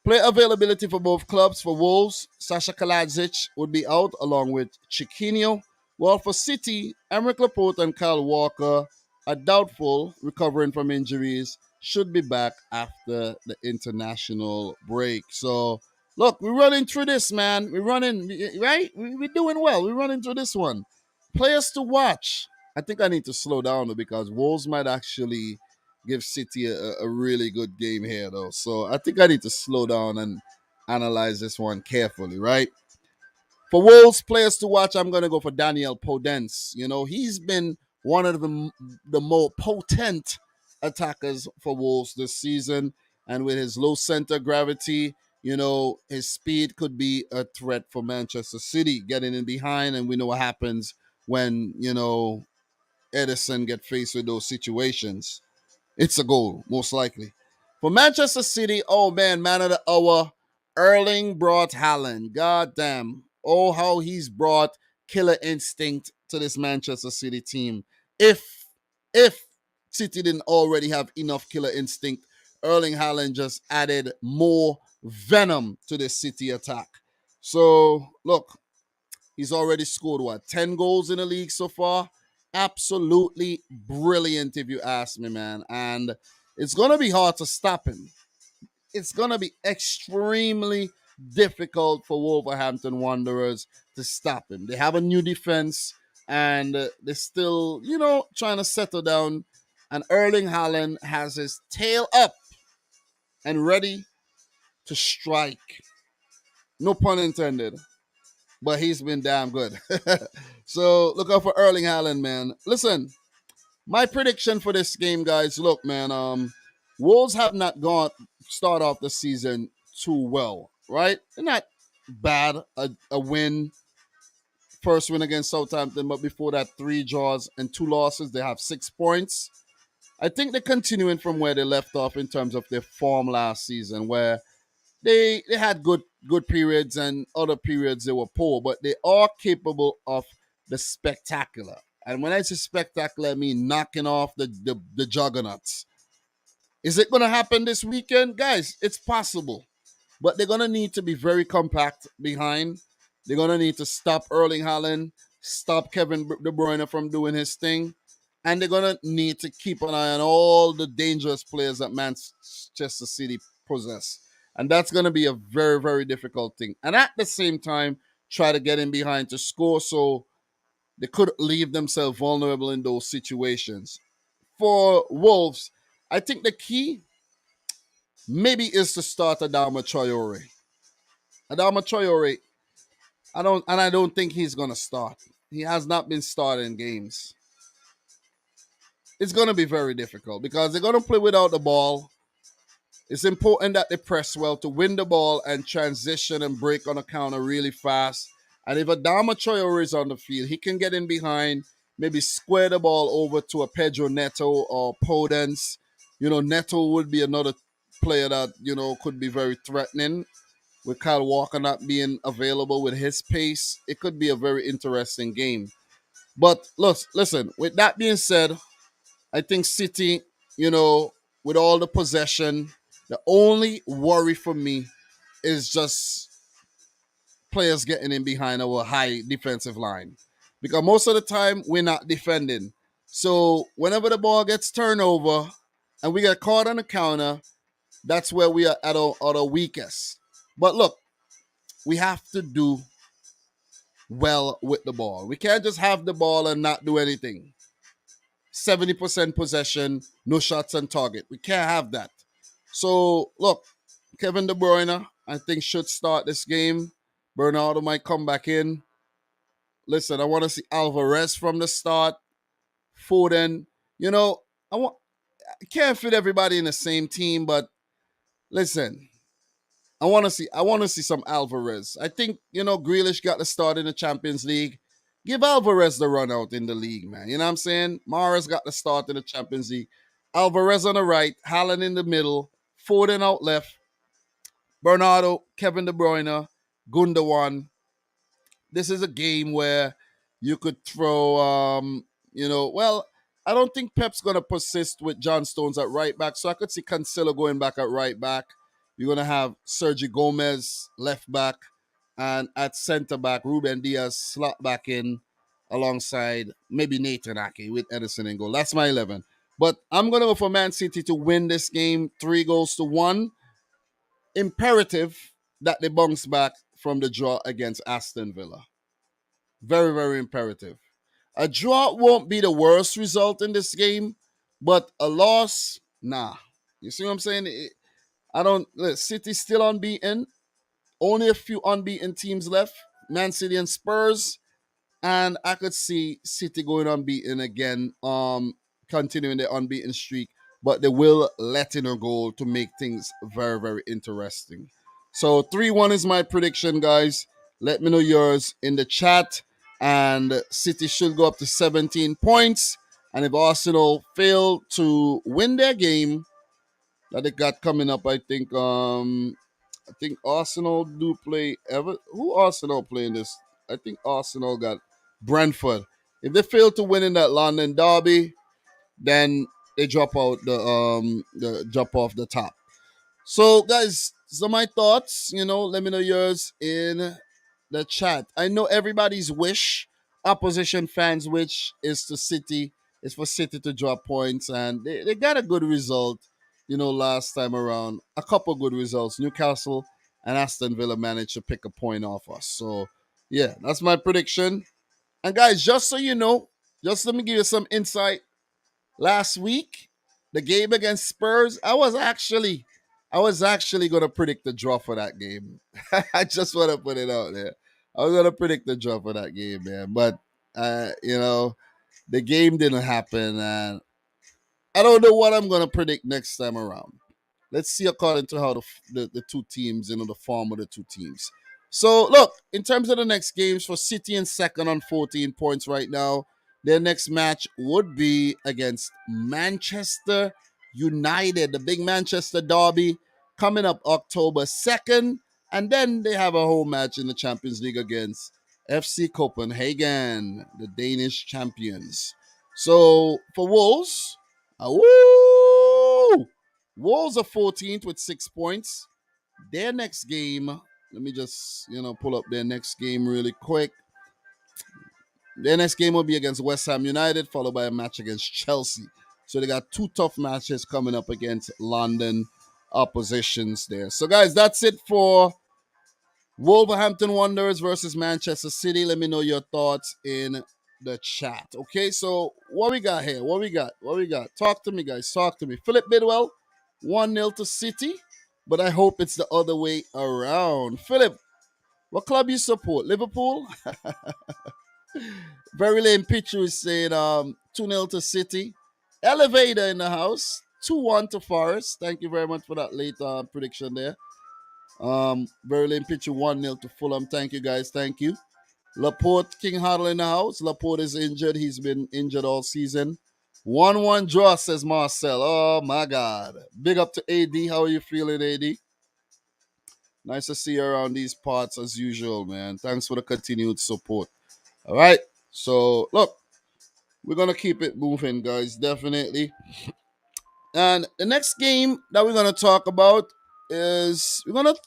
Player availability for both clubs. For Wolves, Sasha Kaladzic would be out along with Chiquinho. While for City, Emerick Laporte and Kyle Walker are doubtful, recovering from injuries, should be back after the international break. So, look, we're running through this, man. We're running, right? We're doing well. We're running through this one. Players to watch. I think I need to slow down though, because Wolves might actually give City a really good game here, though. So I think I need to slow down and analyze this one carefully, right? For Wolves players to watch, I'm going to go for Daniel Podence. He's been one of the more potent attackers for Wolves this season. And with his low center gravity, his speed could be a threat for Manchester City, getting in behind. And we know what happens when, Edison get faced with those situations. It's a goal, most likely. For Manchester City, oh man of the hour, Erling brought Haaland. God damn. Oh, how he's brought killer instinct to this Manchester City team. If City didn't already have enough killer instinct, Erling Haaland just added more venom to this City attack. So, look, he's already scored, 10 goals in the league so far? Absolutely brilliant, if you ask me, man. And it's going to be hard to stop him. It's going to be extremely difficult for Wolverhampton Wanderers to stop him. They have a new defense, and they're still, trying to settle down. And Erling Haaland has his tail up and ready to strike. No pun intended. But he's been damn good. So look out for Erling Haaland, man. Listen, my prediction for this game, guys. Look, man. Wolves have not gone start off the season too well, right? They're not bad. A win, first win against Southampton, but before that, 3 draws and 2 losses. They have 6 points. I think they're continuing from where they left off in terms of their form last season, where they had good periods and other periods they were poor, but they are capable of the spectacular. And when I say spectacular, I mean knocking off the juggernauts. Is it going to happen this weekend? Guys, it's possible. But they're going to need to be very compact behind. They're going to need to stop Erling Haaland, stop Kevin De Bruyne from doing his thing. And they're going to need to keep an eye on all the dangerous players that Manchester City possess. And that's going to be a very, very difficult thing. And at the same time, try to get in behind to score so they could leave themselves vulnerable in those situations. For Wolves, I think the key maybe is to start Adama Traore. Adama Traore, I don't think he's gonna start. He has not been starting games. It's gonna be very difficult because they're gonna play without the ball. It's important that they press well to win the ball and transition and break on a counter really fast. And if Adama Traore is on the field, he can get in behind, maybe square the ball over to a Pedro Neto or Podence. Neto would be another player that, could be very threatening with Kyle Walker not being available with his pace. It could be a very interesting game. But look, listen, with that being said, I think City, with all the possession, the only worry for me is just players getting in behind our high defensive line. Because most of the time we're not defending. So whenever the ball gets turned over and we get caught on the counter, that's where we are at our weakest. But look, we have to do well with the ball. We can't just have the ball and not do anything. 70% possession, no shots on target. We can't have that. So, look, Kevin De Bruyne, I think, should start this game. Bernardo might come back in. Listen, I want to see Alvarez from the start. Foden. I want I can't fit everybody in the same team, but listen, I want to see some Alvarez. I think, Grealish got the start in the Champions League. Give Alvarez the run out in the league, man. You know what I'm saying? Mara's got the start in the Champions League. Alvarez on the right, Haaland in the middle, Foden out left, Bernardo, Kevin De Bruyne, Gundogan. This is a game where you could throw, well, I don't think Pep's going to persist with John Stones at right back. So I could see Cancelo going back at right back. You're going to have Sergio Gomez left back. And at center back, Ruben Diaz slot back in alongside maybe Nathan Ake with Edison in goal. That's my 11. But I'm going to go for Man City to win this game 3-1. Imperative that they bounce back from the draw against Aston Villa. Very, very imperative. A draw won't be the worst result in this game, but a loss, nah. You see what I'm saying? I don't. City's still unbeaten. Only a few unbeaten teams left. Man City and Spurs. And I could see City going unbeaten again, continuing their unbeaten streak. But they will let in a goal to make things very, very interesting. So 3-1 is my prediction, guys. Let me know yours in the chat. And City should go up to 17 points. And if Arsenal fail to win their game that they got coming up, I think Arsenal do play Who Arsenal playing this? I think Arsenal got Brentford. If they fail to win in that London derby, then they drop out the drop off the top. So guys, so my thoughts, let me know yours in the chat. I know everybody's wish, opposition fans' wish is for City to drop points, and they got a good result, last time around. A couple good results. Newcastle and Aston Villa managed to pick a point off us. So yeah, that's my prediction. And guys, just so you know, just let me give you some insight. Last week, the game against Spurs, I was actually gonna predict the draw for that game. I just want to put it out there. I was gonna predict the draw for that game, man. But the game didn't happen, and I don't know what I'm gonna predict next time around. Let's see according to how the two teams, the form of the two teams. So look, in terms of the next games for City in second on 14 points right now, their next match would be against Manchester United, the big Manchester derby coming up October 2nd. And then they have a home match in the Champions League against FC Copenhagen, the Danish champions. So for Wolves, woo! Wolves are 14th with 6 points. Their next game, let me just, pull up their next game really quick. Their next game will be against West Ham United, followed by a match against Chelsea. So they got two tough matches coming up against London oppositions there. So guys, that's it for Wolverhampton Wanderers versus Manchester City. Let me know your thoughts in the chat. Okay, so what we got here? What we got? Talk to me, guys. Talk to me. Philip Bidwell, 1-0 to City, but I hope it's the other way around. Philip, what club you support? Liverpool? Very lame picture is saying 2-0 to City. Elevator in the house. 2-1 to Forest. Thank you very much for that late prediction there. Very lame picture 1-0 to Fulham. Thank you, guys. Thank you. Laporte, King Huddle in the house. Laporte is injured. He's been injured all season. 1-1 draw, says Marcel. Oh, my God. Big up to AD. How are you feeling, AD? Nice to see you around these parts as usual, man. Thanks for the continued support. All right. So, look, we're going to keep it moving, guys, definitely. And the next game that we're going to talk about is we're going to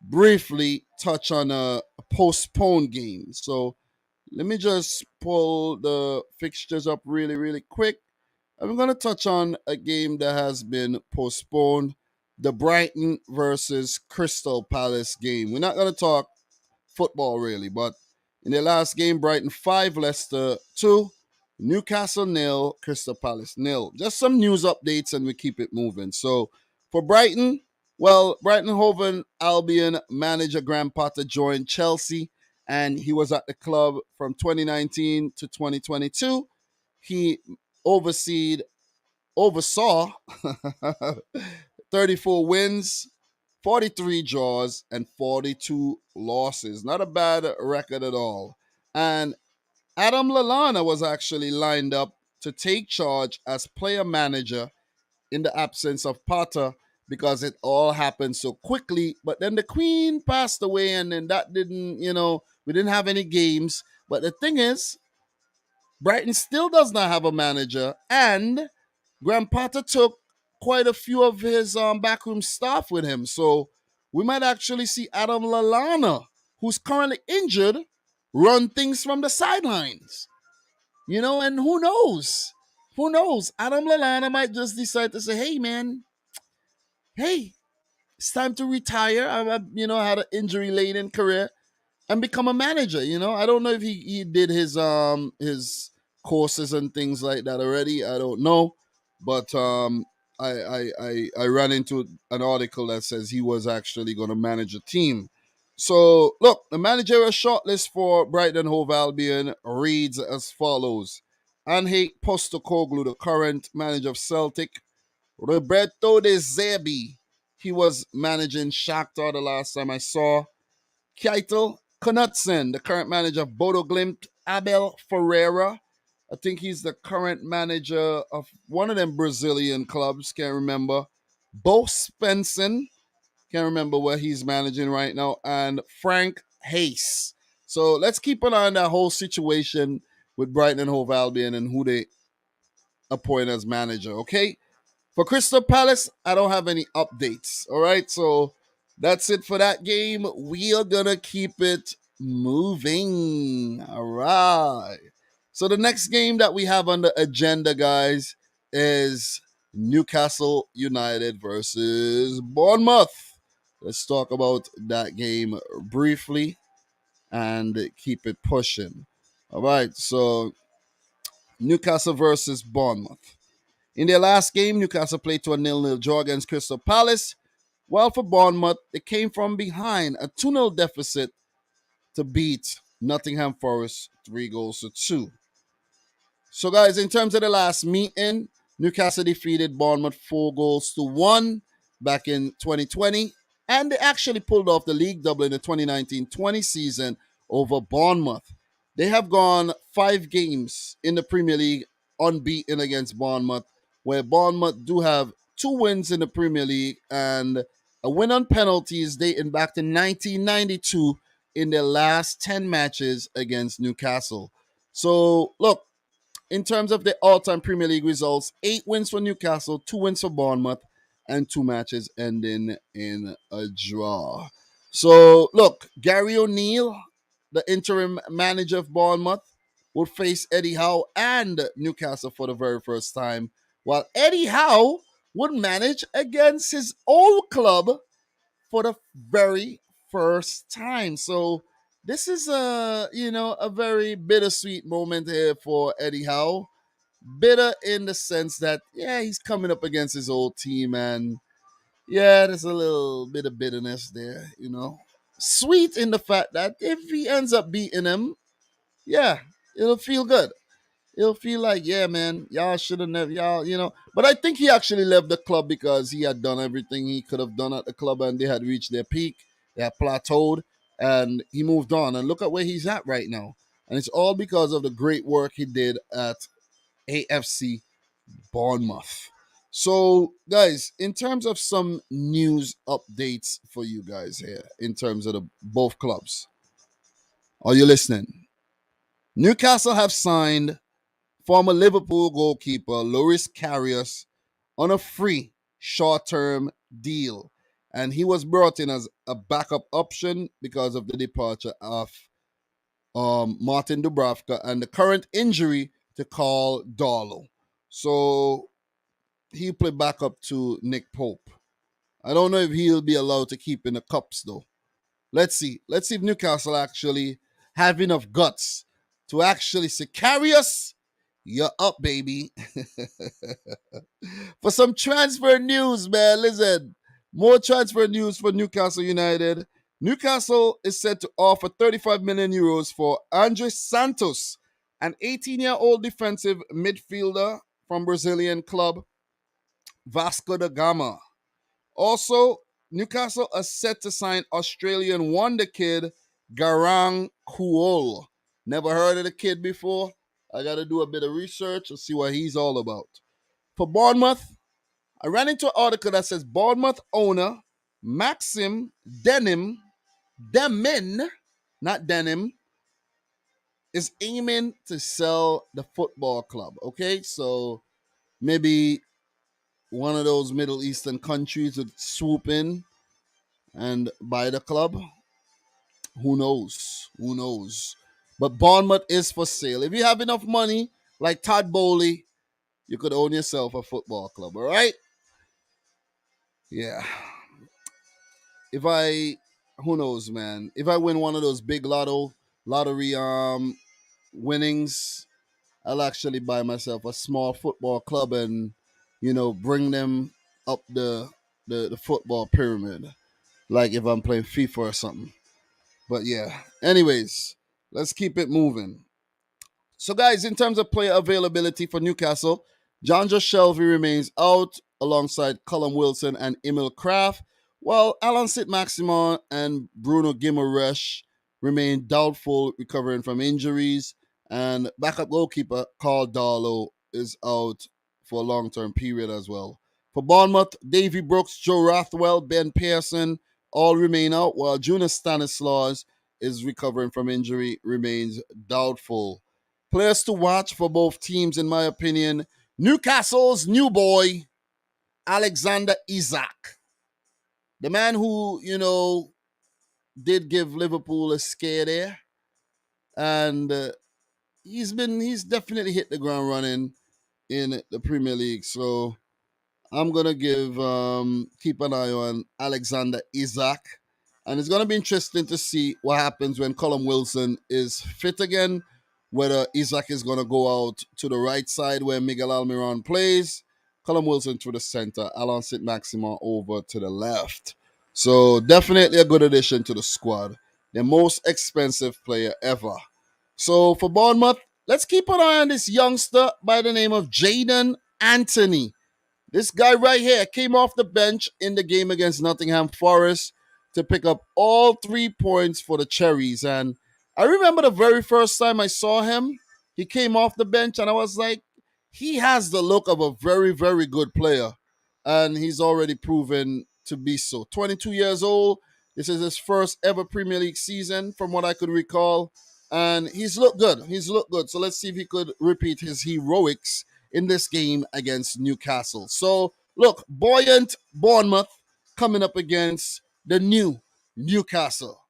briefly touch on a postponed game. So let me just pull the fixtures up really quick. I'm going to touch on a game that has been postponed, the Brighton versus Crystal Palace game. We're not going to talk football really, but in the last game, Brighton 5, Leicester 2, Newcastle nil, Crystal Palace nil. Just some news updates and we keep it moving. So for Brighton, well, Brighton Hove Albion manager Graham Potter joined Chelsea and he was at the club from 2019 to 2022. He oversaw 34 wins, 43 draws, and 42 losses. Not a bad record at all. And Adam Lallana was actually lined up to take charge as player manager in the absence of Potter because it all happened so quickly. But then the Queen passed away, and then that didn't, we didn't have any games. But the thing is, Brighton still does not have a manager, and Graham Potter took quite a few of his backroom staff with him. So we might actually see Adam Lallana, who's currently injured, run things from the sidelines. And who knows? Who knows? Adam Lallana might just decide to say, hey, man, hey, it's time to retire. I had an injury laden career and become a manager. I don't know if he did his courses and things like that already. I don't know, but I ran into an article that says he was actually going to manage a team. So look, the managerial shortlist for Brighton Hove Albion reads as follows: Ange Postecoglou, the current manager of Celtic; Roberto De Zerbi, he was managing Shakhtar the last time I saw; Keitel Knutsen, the current manager of Bodo Glimt; Abel Ferreira, I think he's the current manager of one of them Brazilian clubs, can't remember; Bo Svensson, can't remember where he's managing right now; and Frank Hayes. So let's keep an eye on that whole situation with Brighton and Hove Albion and who they appoint as manager, okay? For Crystal Palace, I don't have any updates. All right, so that's it for that game. We are gonna keep it moving. All right. So the next game that we have on the agenda, guys, is Newcastle United versus Bournemouth. Let's talk about that game briefly and keep it pushing. All right, so Newcastle versus Bournemouth. In their last game, Newcastle played to a 0-0 draw against Crystal Palace, while for Bournemouth, they came from behind a 2-0 deficit to beat Nottingham Forest 3-2. So, guys, in terms of the last meeting, Newcastle defeated Bournemouth 4-1 back in 2020, and they actually pulled off the league double in the 2019-20 season over Bournemouth. They have gone 5 games in the Premier League unbeaten against Bournemouth, where Bournemouth do have 2 wins in the Premier League and a win on penalties dating back to 1992 in their last 10 matches against Newcastle. So, look, in terms of the all-time Premier League results, 8 wins for Newcastle, 2 wins for Bournemouth, and 2 matches ending in a draw. So, look, Gary O'Neill, the interim manager of Bournemouth, will face Eddie Howe and Newcastle for the very first time, while Eddie Howe would manage against his old club for the very first time. So this is a very bittersweet moment here for Eddie Howe. Bitter in the sense that he's coming up against his old team, and there's a little bit of bitterness there. Sweet in the fact that if he ends up beating him, it'll feel good. It'll feel like, man, y'all should have never, y'all. But I think he actually left the club because he had done everything he could have done at the club and they had reached their peak. They had plateaued, and he moved on. And look at where he's at right now. And it's all because of the great work he did at AFC Bournemouth. So, guys, in terms of some news updates for you guys here, in terms of the both clubs, are you listening? Newcastle have signed former Liverpool goalkeeper Loris Karius on a free short-term deal, and he was brought in as a backup option because of the departure of Martin Dubravka and the current injury to Carl Darlow. So he played backup to Nick Pope. I don't know if he'll be allowed to keep in the cups though. Let's see. Let's see if Newcastle actually have enough guts to actually say, Karius, you're up, baby. For some transfer news, man. Listen, more transfer news for Newcastle United. Newcastle is set to offer 35 million euros for Andres Santos, an 18-year-old defensive midfielder from Brazilian club Vasco da Gama. Also, Newcastle are set to sign Australian wonder kid Garang Kuol. Never heard of the kid before. I got to do a bit of research and see what he's all about. For Bournemouth, I ran into an article that says Bournemouth owner Maxim Demin, not Denim, is aiming to sell the football club. Okay, so maybe one of those Middle Eastern countries would swoop in and buy the club. Who knows? Who knows? But Bournemouth is for sale. If you have enough money, like Todd Bowley, you could own yourself a football club. All right? Yeah. If I, who knows, man? If I win one of those big lottery winnings, I'll actually buy myself a small football club and bring them up the football pyramid, like if I'm playing FIFA or something. But yeah. Anyways, let's keep it moving. So, guys, in terms of player availability for Newcastle, John Joe Shelby remains out alongside Callum Wilson and Emil Kraft, while Alan St. Maximin and Bruno Guimaraes remain doubtful, recovering from injuries, and backup goalkeeper Carl Darlow is out for a long-term period as well. For Bournemouth, Davy Brooks, Joe Rothwell, Ben Pearson all remain out, while Junior Stanislaus is recovering from injury, remains doubtful. Players to watch for both teams, in my opinion. Newcastle's new boy, Alexander Isak. The man who, did give Liverpool a scare there. And he's definitely hit the ground running in the Premier League. So I'm gonna keep an eye on Alexander Isak, and it's gonna be interesting to see what happens when Callum Wilson is fit again. Whether Isak is gonna go out to the right side where Miguel Almiron plays, Callum Wilson to the center, Alan St. Maximin over to the left. So definitely a good addition to the squad. The most expensive player ever. So for Bournemouth, let's keep an eye on this youngster by the name of Jaden Anthony. This guy right here came off the bench in the game against Nottingham Forest to pick up all 3 points for the Cherries. And I remember the very first time I saw him, he came off the bench and I was like, he has the look of a very, very good player. And he's already proven to be so. 22 years old. This is his first ever Premier League season, from what I could recall. And he's looked good. He's looked good. So let's see if he could repeat his heroics in this game against Newcastle. So, look, buoyant Bournemouth coming up against the new Newcastle.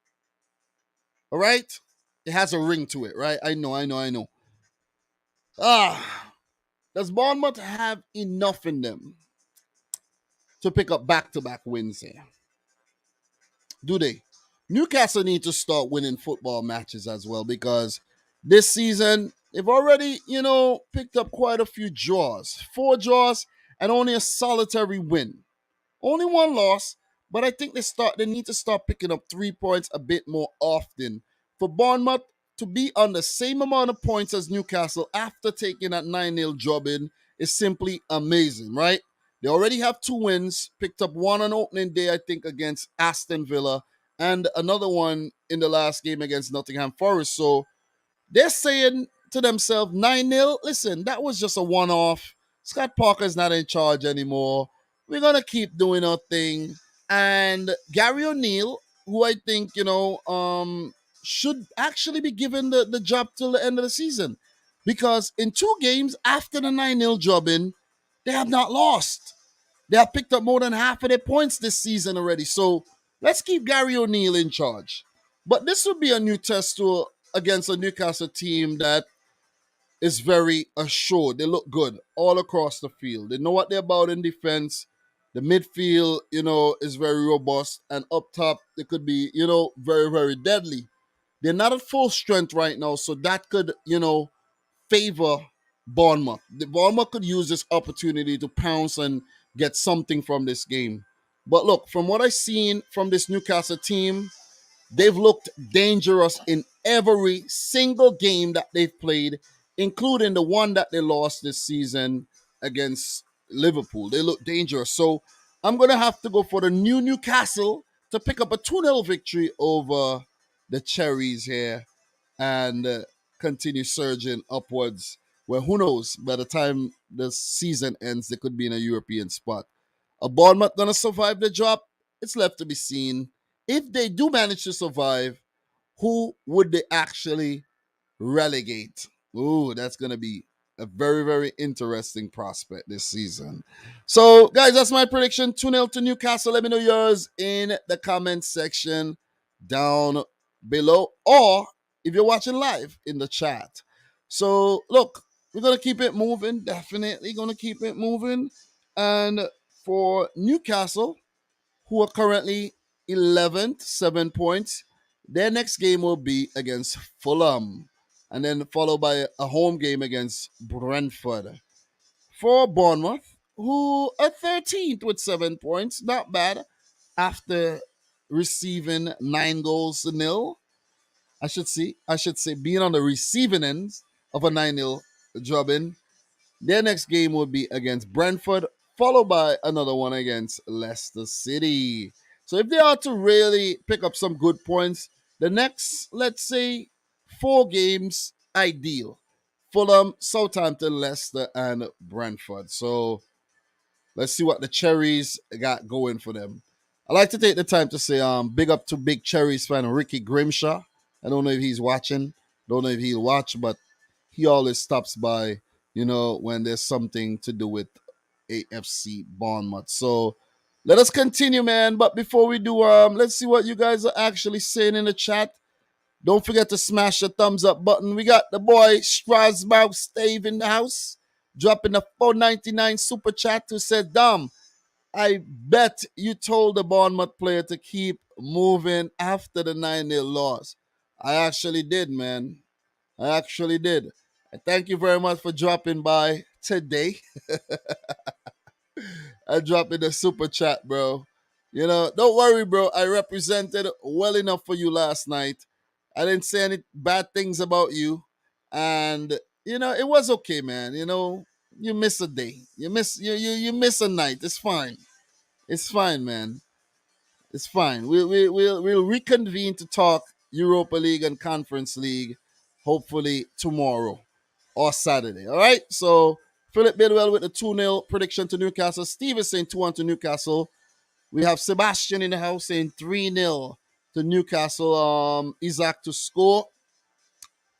All right? It has a ring to it, right? I know. Does Bournemouth have enough in them to pick up back-to-back wins here? Do they? Newcastle need to start winning football matches as well, because this season they've already, picked up quite a few draws. 4 draws and only a solitary win. Only 1 loss, but I think they need to start picking up 3 points a bit more often. For Bournemouth to be on the same amount of points as Newcastle after taking that 9-0 drubbing is simply amazing, right? They already have 2 wins, picked up 1 on opening day, I think, against Aston Villa, and another one in the last game against Nottingham Forest. So they're saying to themselves 9-0. Listen, that was just a one off. Scott Parker's not in charge anymore. We're going to keep doing our thing. And Gary O'Neill, who I think, should actually be given the job till the end of the season. Because in two games after the 9-0 jobbing, they have not lost. They have picked up more than half of their points this season already. So let's keep Gary O'Neill in charge. But this would be a new test against a Newcastle team that is very assured. They look good all across the field. They know what they're about in defense. The midfield, is very robust. And up top, they could be, very, very deadly. They're not at full strength right now. So that could, favor Bournemouth. The Bournemouth could use this opportunity to pounce and get something from this game. But look, from what I've seen from this Newcastle team, they've looked dangerous in every single game that they've played, including the one that they lost this season against Liverpool. They look dangerous. So I'm going to have to go for the new Newcastle to pick up a 2-0 victory over the Cherries here and continue surging upwards. Well, who knows? By the time the season ends, they could be in a European spot. A Bournemouth going to survive the drop? It's left to be seen. If they do manage to survive, who would they actually relegate? Ooh, that's going to be a very, very interesting prospect this season. So, guys, that's my prediction. 2-0 to Newcastle. Let me know yours in the comment section down below, or if you're watching live in the chat. So, look, we're going to keep it moving. Definitely going to keep it moving. And for Newcastle, who are currently 11th, 7 points. Their next game will be against Fulham, and then followed by a home game against Brentford. For Bournemouth, who are 13th with 7 points, not bad, after receiving 9 goals to nil. I should say being on the receiving end of a 9-0 drubbing. Their next game will be against Brentford, followed by another one against Leicester City. So if they are to really pick up some good points, the next, let's say, 4 games, ideal. Fulham, Southampton, Leicester, and Brentford. So let's see what the Cherries got going for them. I like to take the time to say big up to big Cherries fan Ricky Grimshaw. I don't know if he's watching. Don't know if he'll watch, but he always stops by, when there's something to do with AFC Bournemouth. So let us continue, man. But before we do, let's see what you guys are actually saying in the chat. Don't forget to smash the thumbs up button. We got the boy Strasbourg Stave in the house, dropping a 4.99 super chat who said, Dom, I bet you told the Bournemouth player to keep moving after the 9-0 loss. I actually did, man. I actually did. Thank you very much for dropping by today. I dropped in the super chat, bro. Don't worry, bro. I represented well enough for you last night. I didn't say any bad things about you. And, it was okay, man. You miss a day. You miss a night. It's fine. It's fine, man. It's fine. We'll reconvene to talk Europa League and Conference League, hopefully tomorrow or Saturday. All right. So Philip Bidwell with the 2-0 prediction to Newcastle. Steve is saying 2-1 to Newcastle. We have Sebastian in the house saying 3-0 to Newcastle. Isaac to score.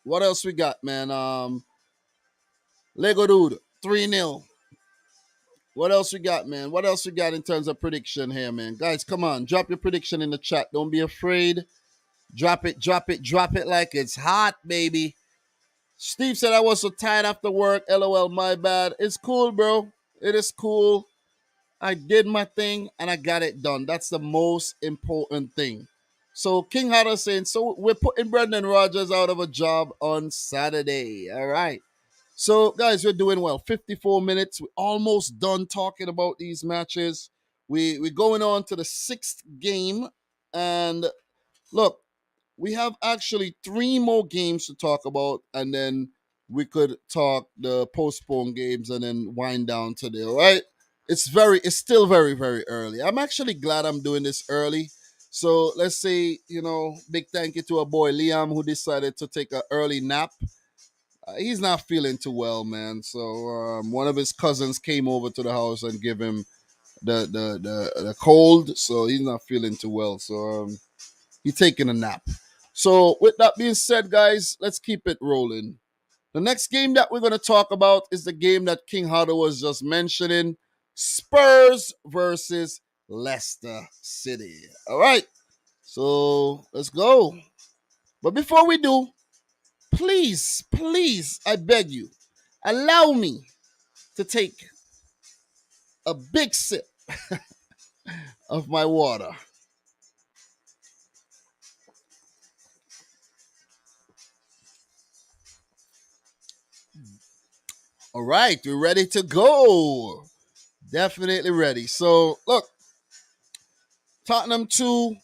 What else we got, man? Lego Dude, 3-0. What else we got, man? What else we got in terms of prediction here, man? Guys, come on. Drop your prediction in the chat. Don't be afraid. Drop it, drop it, drop it like it's hot, baby. Steve said I was so tired after work. LOL, my bad. It's cool, bro. It is cool. I did my thing and I got it done. That's the most important thing. So King Hatter saying, so we're putting Brendan Rodgers out of a job on Saturday. All right. So, guys, we're doing well. 54 minutes. We're almost done talking about these matches. We're going on to the 6th game. And look, we have actually 3 more games to talk about. And then we could talk the postponed games and then wind down today, all right? It's still very, very early. I'm actually glad I'm doing this early So let's say, big thank you to our boy Liam who decided to take an early nap. He's not feeling too well, man. So one of his cousins came over to the house and give him the cold. So he's not feeling too well. So he's taking a nap. So with that being said, guys, let's keep it rolling. The next game that we're going to talk about is the game that King Harder was just mentioning: Spurs versus Leicester City. All right, so let's go. But before we do, please, please, I beg you, allow me to take a big sip of my water. All right, we're ready to go. Definitely ready. So, look, Tottenham 2,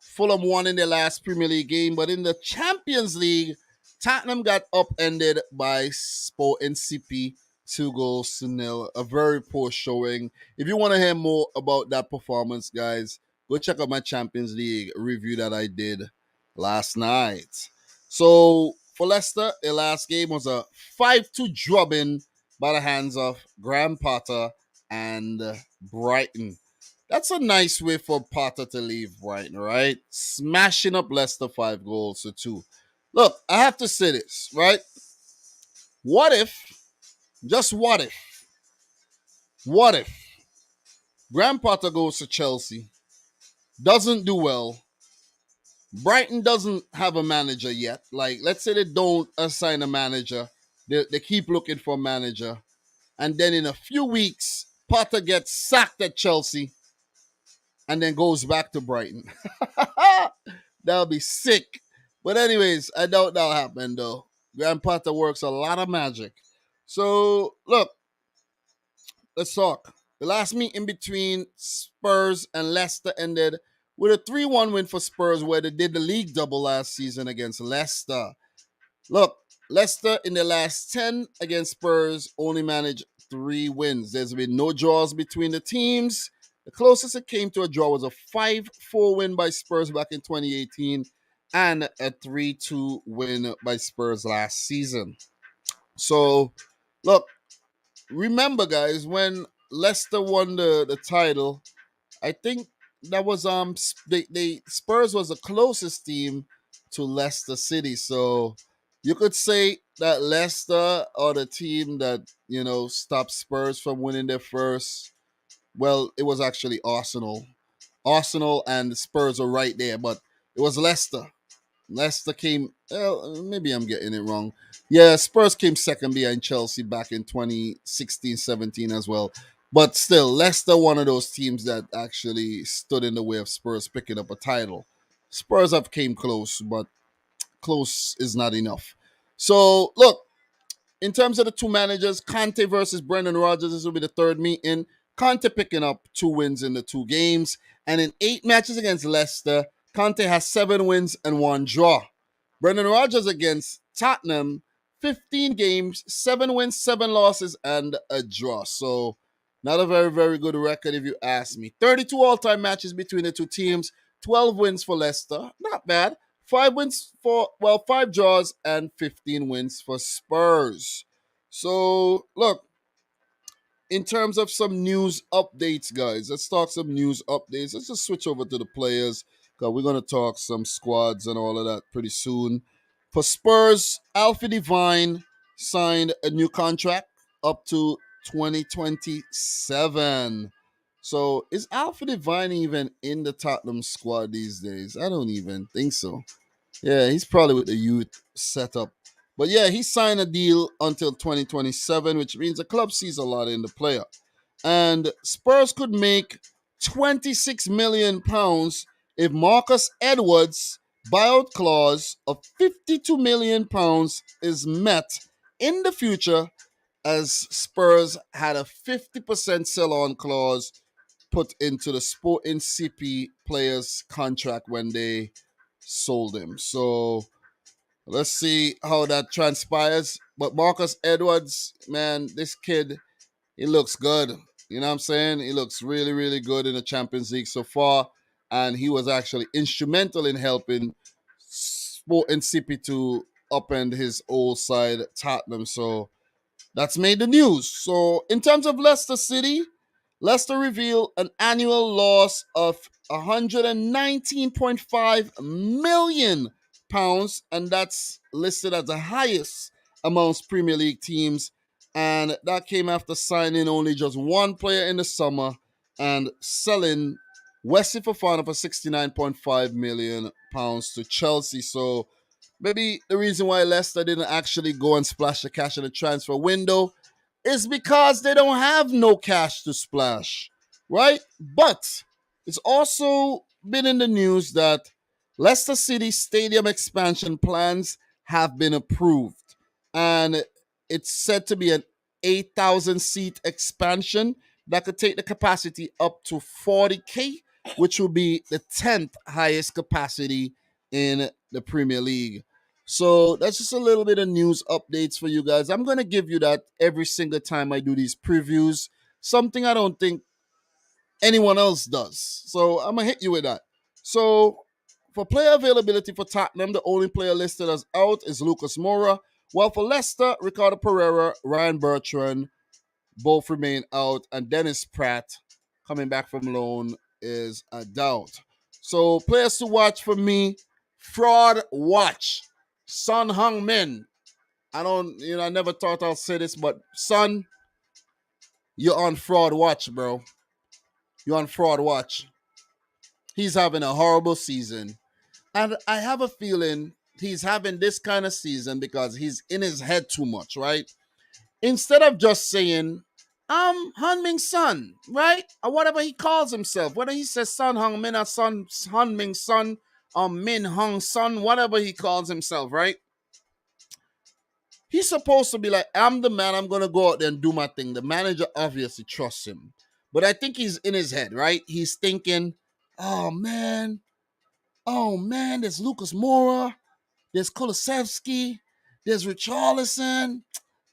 Fulham 1 in their last Premier League game. But in the Champions League, Tottenham got upended by Sporting CP 2-0. A very poor showing. If you want to hear more about that performance, guys, go check out my Champions League review that I did last night. So for Leicester, their last game was a 5-2 drubbing by the hands of Graham Potter and Brighton. That's a nice way for Potter to leave Brighton, right? Smashing up Leicester 5 goals to two. Look, I have to say this, right? What if, just what if Graham Potter goes to Chelsea, doesn't do well, Brighton doesn't have a manager yet. Like, let's say they don't assign a manager, they keep looking for a manager, and then in a few weeks, Potter gets sacked at Chelsea and then goes back to Brighton. That'll be sick. But anyways, I doubt that'll happen though. Graham Potter works a lot of magic. So look, let's talk. The last meeting between Spurs and Leicester ended with a 3-1 win for Spurs, where they did the league double last season against Leicester. Look, Leicester in the last 10 against Spurs only managed 3 wins. There's been no draws between the teams. The closest it came to a draw was a 5-4 win by Spurs back in 2018 and a 3-2 win by Spurs last season. So, look, remember, guys, when Leicester won the title, I think that was they Spurs was the closest team to Leicester City. So you could say that Leicester are the team that, stopped Spurs from winning their first. Well, it was actually Arsenal. Arsenal and the Spurs are right there, but it was Leicester. Leicester came, maybe I'm getting it wrong. Yeah, Spurs came second behind Chelsea back in 2016-17 as well. But still, Leicester, one of those teams that actually stood in the way of Spurs picking up a title. Spurs have came close, but close is not enough. So, look, in terms of the two managers, Conte versus Brendan Rodgers, this will be the third meeting. Conte picking up 2 wins in the 2 games. And in 8 matches against Leicester, Conte has 7 wins and 1 draw. Brendan Rodgers against Tottenham, 15 games, 7 wins, 7 losses, and a draw. So not a very, very good record if you ask me. 32 all-time matches between the two teams, 12 wins for Leicester. Not bad. 5 draws and 15 wins for Spurs. So, look, in terms of some news updates, guys, let's talk some news updates. Let's just switch over to the players because we're going to talk some squads and all of that pretty soon. For Spurs, Alfie Devine signed a new contract up to 2027. So, is Alfie Devine even in the Tottenham squad these days? I don't even think so. Yeah, he's probably with the youth setup. But yeah, he signed a deal until 2027, which means the club sees a lot in the player. And Spurs could make £26 million if Marcus Edwards' buyout clause of £52 million is met in the future, as Spurs had a 50% sell-on clause put into the Sporting CP player's contract when they sold him. So let's see how that transpires. But Marcus Edwards, man, this kid, he looks good. You know what I'm saying? He looks really, really good in the Champions League so far. and he was actually instrumental in helping Sporting CP to upend his old side Tottenham. So that's made the news. So, in terms of Leicester City, Leicester revealed an annual loss of 119.5 million pounds, and that's listed as the highest amongst Premier League teams. And that came after signing only just one player in the summer and selling Wesley Fofana for 69.5 million pounds to Chelsea. So maybe the reason why Leicester didn't actually go and splash the cash in the transfer window is because they don't have no cash to splash, right? But it's also been in the news that Leicester City stadium expansion plans have been approved. And it's said to be an 8,000 seat expansion that could take the capacity up to 40K, which will be the 10th highest capacity in the Premier League. So that's just a little bit of news updates for you guys. I'm going to give you that every single time I do these previews, something I don't think anyone else does. So I'm going to hit you with that. So for player availability for Tottenham, the only player listed as out is Lucas Moura, while for Leicester, Ricardo Pereira, Ryan Bertrand both remain out, and Dennis Pratt, coming back from loan, is a doubt. So players to watch for me: Fraud Watch, Son Heung-min. I never thought I'll say this, but Son, you're on Fraud Watch, bro. You're on Fraud Watch. He's having a horrible season. And I have a feeling he's having this kind of season because he's in his head too much, right? Instead of just saying, I'm Hunming's son, right? Or whatever he calls himself. Whether he says Son Heung-min or Son Hunming's son or Min Hung son, whatever he calls himself, right? He's supposed to be like, I'm the man, I'm going to go out there and do my thing. The manager obviously trusts him. But I think he's in his head, right? He's thinking, oh man, there's Lucas Moura, there's Kulusevski, there's Richarlison.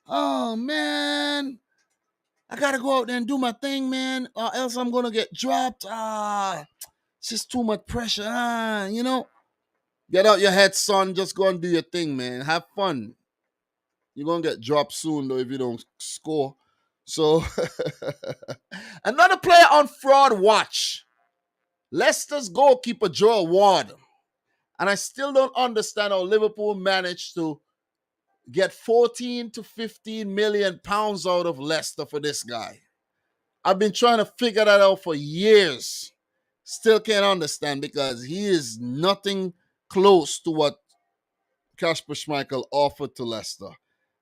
Oh man, I gotta go out there and do my thing, man, or else I'm gonna get dropped. It's just too much pressure. Get out your head, son. Just go and do your thing, man. Have fun. You're gonna get dropped soon, though, if you don't score. So, another player on Fraud Watch: Leicester's goalkeeper Joel Ward. And I still don't understand how Liverpool managed to get 14 to 15 million pounds out of Leicester for this guy. I've been trying to figure that out for years. Still can't understand because he is nothing close to what Kasper Schmeichel offered to Leicester.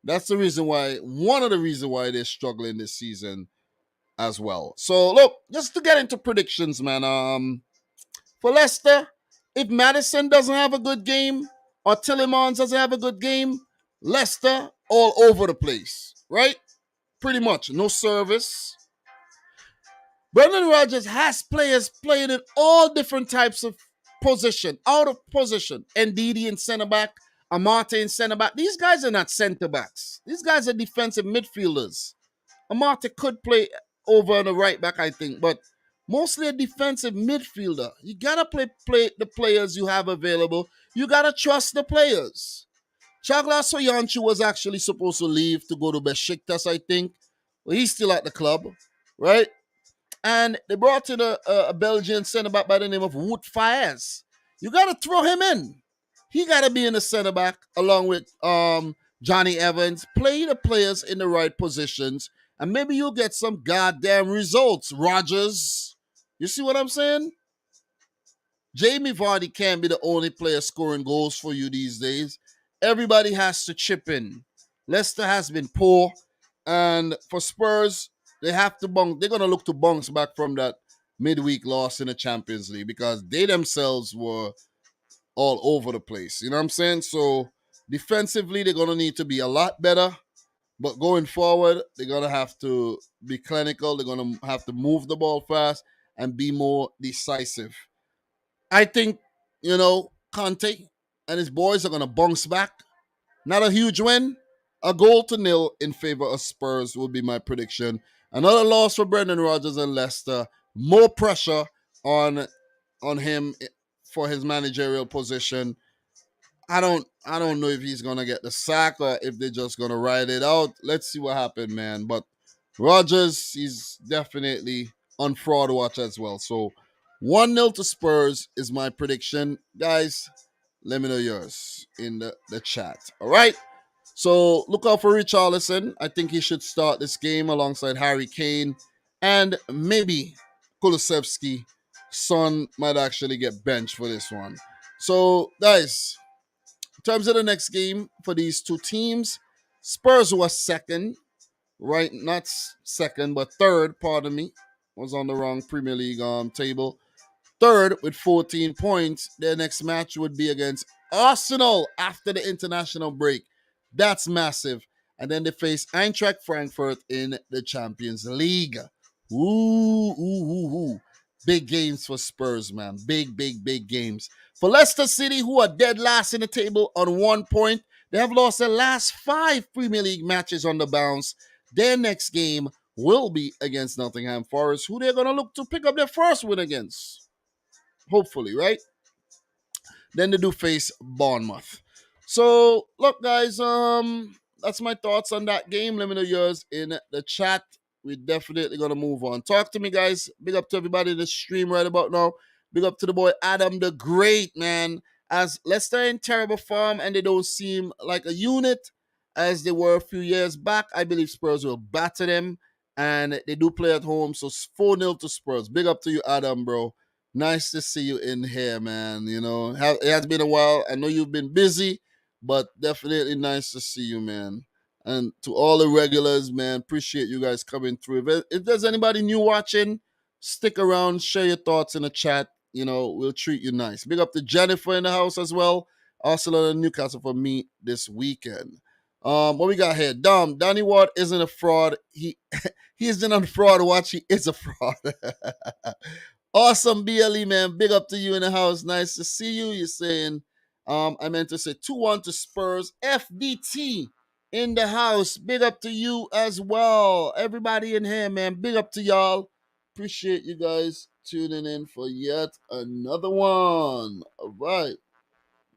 That's one of the reasons why they're struggling this season as well. So look, just to get into predictions, man. For Leicester, if Madison doesn't have a good game or Tillemans doesn't have a good game, Leicester all over the place, right? Pretty much. No service. Brendan Rodgers has players playing in all different types of position, out of position. Ndidi in center back, Amate in center back. These guys are not center backs. These guys are defensive midfielders. Amate could play over on the right back, I think, but mostly a defensive midfielder. You gotta play the players you have available. You gotta trust the players. Chagla Soyuncu was actually supposed to leave to go to Besiktas, I think. Well, he's still at the club, right? And they brought in a Belgian centre back by the name of Wout Faes. You gotta throw him in. He gotta be in the centre back along with Johnny Evans. Play the players in the right positions, and maybe you'll get some goddamn results, Rodgers. You see what I'm saying? Jamie Vardy can't be the only player scoring goals for you these days. Everybody has to chip in. Leicester has been poor, and for Spurs, they're going to look to bounce back from that midweek loss in the Champions League because they themselves were all over the place. You know what I'm saying? So defensively, they're going to need to be a lot better. But going forward, they're going to have to be clinical. They're going to have to move the ball fast and be more decisive. I think, Conte and his boys are going to bounce back. Not a huge win. A 0-0 in favor of Spurs will be my prediction. Another loss for Brendan Rodgers and Leicester. More pressure on on him for his managerial position. I don't know if he's gonna get the sack or if they're just gonna ride it out. Let's see what happens, man. But Rogers, he's definitely on fraud watch as well. So 1-0 to Spurs is my prediction. Guys, let me know yours in the chat. All right. So look out for Richarlison. I think he should start this game alongside Harry Kane and maybe Kulusevski. Son might actually get benched for this one. So, guys, in terms of the next game for these two teams, Spurs was second, right? Not second, but third, pardon me. Was on the wrong Premier League table. Third with 14 points. Their next match would be against Arsenal after the international break. That's massive. And then they face Eintracht Frankfurt in the Champions League. Ooh. Big games for Spurs, man. Big games. For Leicester City, who are dead last in the table on 1 point, they have lost their last 5 Premier League matches on the bounce. Their next game will be against Nottingham Forest, who they're going to look to pick up their first win against. Hopefully, right? Then they do face Bournemouth. So, look, guys, that's my thoughts on that game. Let me know yours in the chat. We're definitely gonna move on. Talk to me, guys. Big up to everybody in the stream right about now. Big up to the boy Adam the Great, man. As Leicester in terrible form and they don't seem like a unit as they were a few years back, I believe Spurs will batter them. And they do play at home, so 4-0 to Spurs. Big up to you, Adam, bro. Nice to see you in here, man. You know, it has been a while. I know you've been busy, but definitely nice to see you, man. And to all the regulars, man, appreciate you guys coming through. If there's anybody new watching, stick around, share your thoughts in the chat. You know, we'll treat you nice. Big up to Jennifer in the house as well. Arsenal and Newcastle for me this weekend. What we got here? Danny Ward isn't a fraud. He isn't on fraud watch. He is a fraud. Awesome, BLE, man. Big up to you in the house. Nice to see you. You're saying, I meant to say 2-1 to Spurs. FDT in the house. Big up to you as well. Everybody in here, man. Big up to y'all. Appreciate you guys tuning in for yet another one. All right.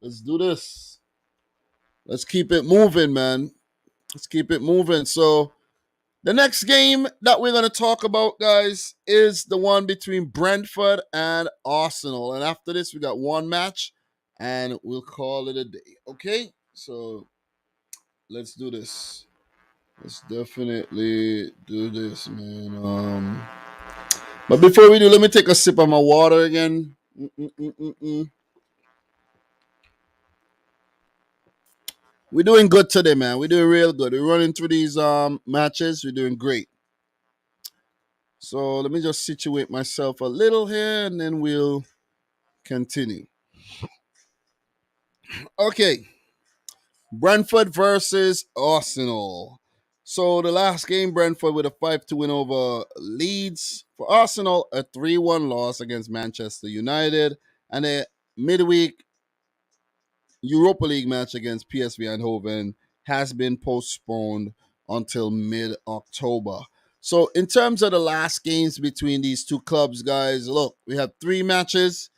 Let's do this. Let's keep it moving, man. Let's keep it moving. So, the next game that we're going to talk about, guys, is the one between Brentford and Arsenal. And after this, we got one match, and we'll call it a day. Okay? So, let's do this. Let's definitely do this, man. But before we do, let me take a sip of my water again. We're doing good today, man. We're doing real good. We're running through these matches. We're doing great. So let me just situate myself a little here and then we'll continue. Okay. Brentford versus Arsenal. So the last game, Brentford with a 5-2 win over Leeds. For Arsenal, a 3-1 loss against Manchester United. And a midweek Europa League match against PSV Eindhoven has been postponed until mid-October. So in terms of the last games between these two clubs, guys, look, we have 3 matches.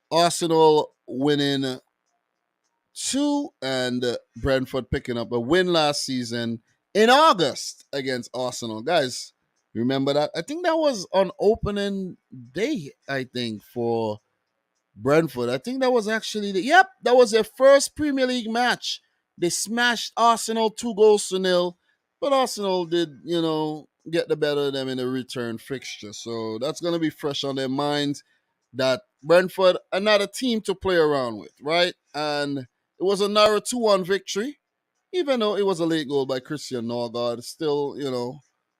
Arsenal winning 2 and Brentford picking up a win last season in August against Arsenal. Guys, remember that? I think that was on opening day, I think, for Brentford. I think that was actually that was their first Premier League match. They smashed Arsenal 2-0, but Arsenal did, get the better of them in a return fixture. So that's gonna be fresh on their minds that Brentford are not a team to play around with, right? And it was a narrow 2-1 victory, even though it was a late goal by Christian Norgard. Still,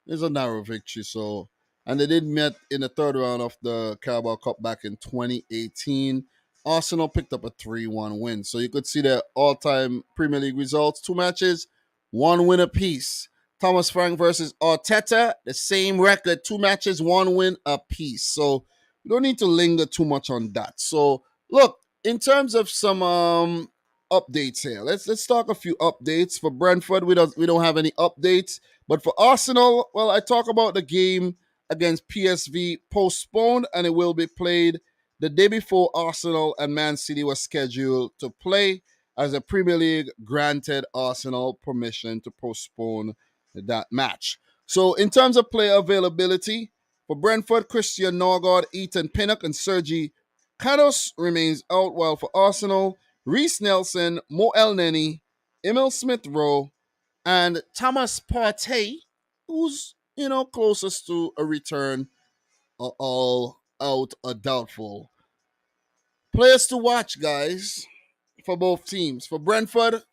it's a narrow victory. So, and they did meet in the third round of the Carabao Cup back in 2018. Arsenal picked up a 3-1 win. So you could see their all-time Premier League results. 2 matches, 1 win apiece. Thomas Frank versus Arteta, the same record. 2 matches, 1 win apiece. So we don't need to linger too much on that. So look, in terms of some updates here, let's talk a few updates. For Brentford, we don't have any updates. But for Arsenal, well, I talk about the game against PSV postponed, and it will be played the day before Arsenal and Man City were scheduled to play, as the Premier League granted Arsenal permission to postpone that match. So, in terms of player availability, for Brentford, Christian Norgard, Ethan Pinnock, and Sergi Canos remains out, while for Arsenal, Reece Nelson, Mo El Neni, Emil Smith Rowe, and Thomas Partey, who's closest to a return, are all out or doubtful. Players to watch, guys, for both teams. For Brentford,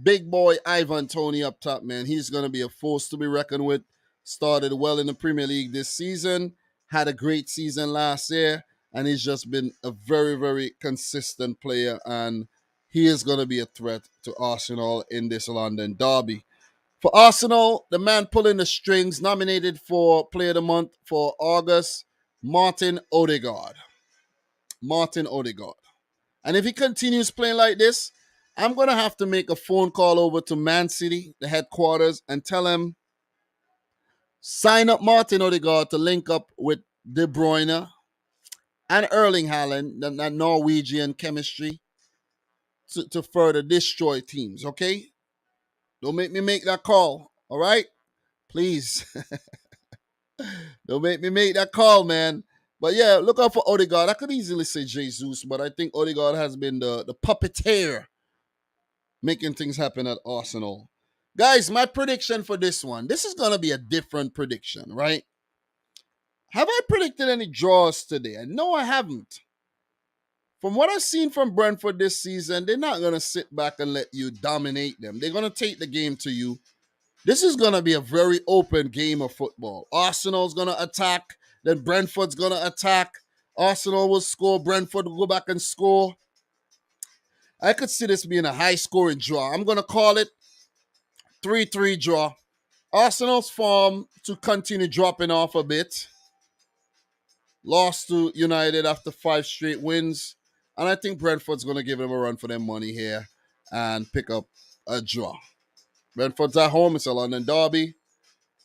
big boy Ivan Toney up top, man. He's going to be a force to be reckoned with. Started well in the Premier League this season, had a great season last year, and he's just been a very, very consistent player. And he is going to be a threat to Arsenal in this London derby. For Arsenal, the man pulling the strings, nominated for Player of the Month for August, Martin Odegaard. Martin Odegaard. And if he continues playing like this, I'm going to have to make a phone call over to Man City, the headquarters, and tell him sign up Martin Odegaard to link up with De Bruyne and Erling Haaland, that Norwegian chemistry, to further destroy teams, okay? Don't make me make that call, all right? Please. Don't make me make that call, man. But yeah, look out for Odegaard. I could easily say Jesus, but I think Odegaard has been the puppeteer making things happen at Arsenal. Guys, my prediction for this one. This is going to be a different prediction, right? Have I predicted any draws today? No, I haven't. From what I've seen from Brentford this season, they're not going to sit back and let you dominate them. They're going to take the game to you. This is going to be a very open game of football. Arsenal's going to attack, then Brentford's going to attack. Arsenal will score, Brentford will go back and score. I could see this being a high-scoring draw. I'm going to call it 3-3 draw. Arsenal's form to continue dropping off a bit. Lost to United after 5 straight wins. And I think Brentford's going to give them a run for their money here and pick up a draw. Brentford's at home. It's a London derby.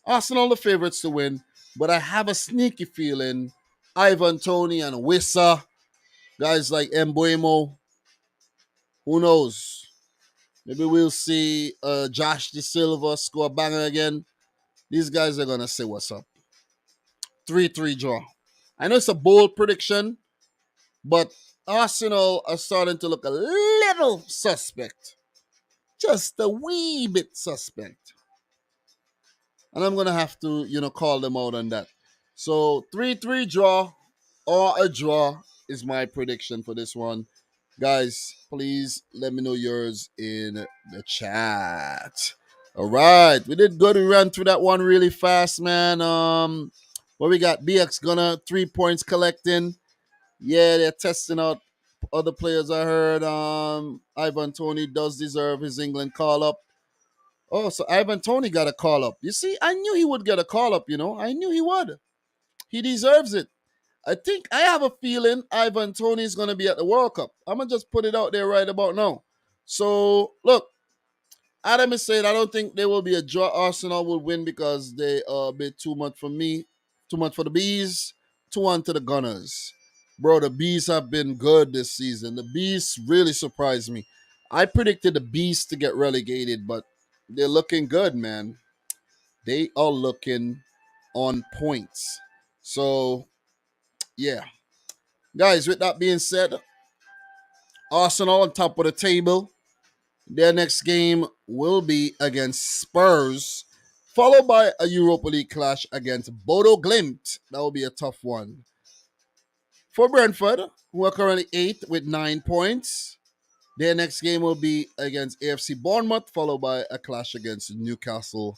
Arsenal the favourites to win. But I have a sneaky feeling Ivan Toney and Wissa, guys like Mbuemo, who knows? Maybe we'll see Josh De Silva score a banger again. These guys are going to say what's up. 3-3 draw. I know it's a bold prediction, but Arsenal are starting to look a little suspect. Just a wee bit suspect. And I'm going to have to, call them out on that. So 3-3 draw or a draw is my prediction for this one. Guys, please let me know yours in the chat. All right. We did good. We ran through that one really fast, man. What we got? BX Gunner, 3 points collecting. Yeah, they're testing out other players. I heard Ivan Toney does deserve his England call up. Oh, so Ivan Toney got a call up. You see, I knew he would get a call up, I knew he would. He deserves it. I have a feeling Ivan Toney is going to be at the World Cup. I'm going to just put it out there right about now. So, look, Adam is saying I don't think there will be a draw. Arsenal will win because they are a bit too much for me. Too much for the Bees. 2-1 to the Gunners. Bro, the Bees have been good this season. The Bees really surprised me. I predicted the Bees to get relegated, but they're looking good, man. They are looking on points. So, yeah. Guys, with that being said, Arsenal on top of the table. Their next game will be against Spurs, followed by a Europa League clash against Bodo Glimt. That will be a tough one. For Brentford, who are currently 8th with 9 points, their next game will be against AFC Bournemouth, followed by a clash against Newcastle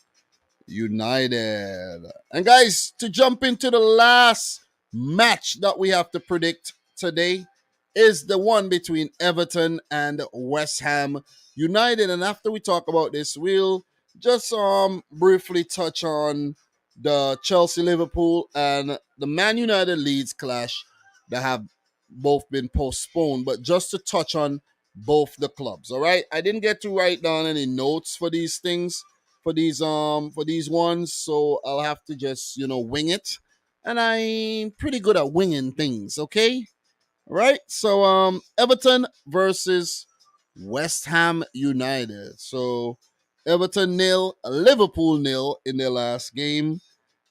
United. And guys, to jump into the last match that we have to predict today is the one between Everton and West Ham United. And after we talk about this, we'll just briefly touch on the Chelsea Liverpool and the Man United Leeds clash that have both been postponed. But just to touch on both the clubs, all right? I didn't get to write down any notes for these things, for these ones, so I'll have to just wing it. And I'm pretty good at winging things, okay? Right? So Everton versus West Ham United. So Everton nil, Liverpool nil in their last game.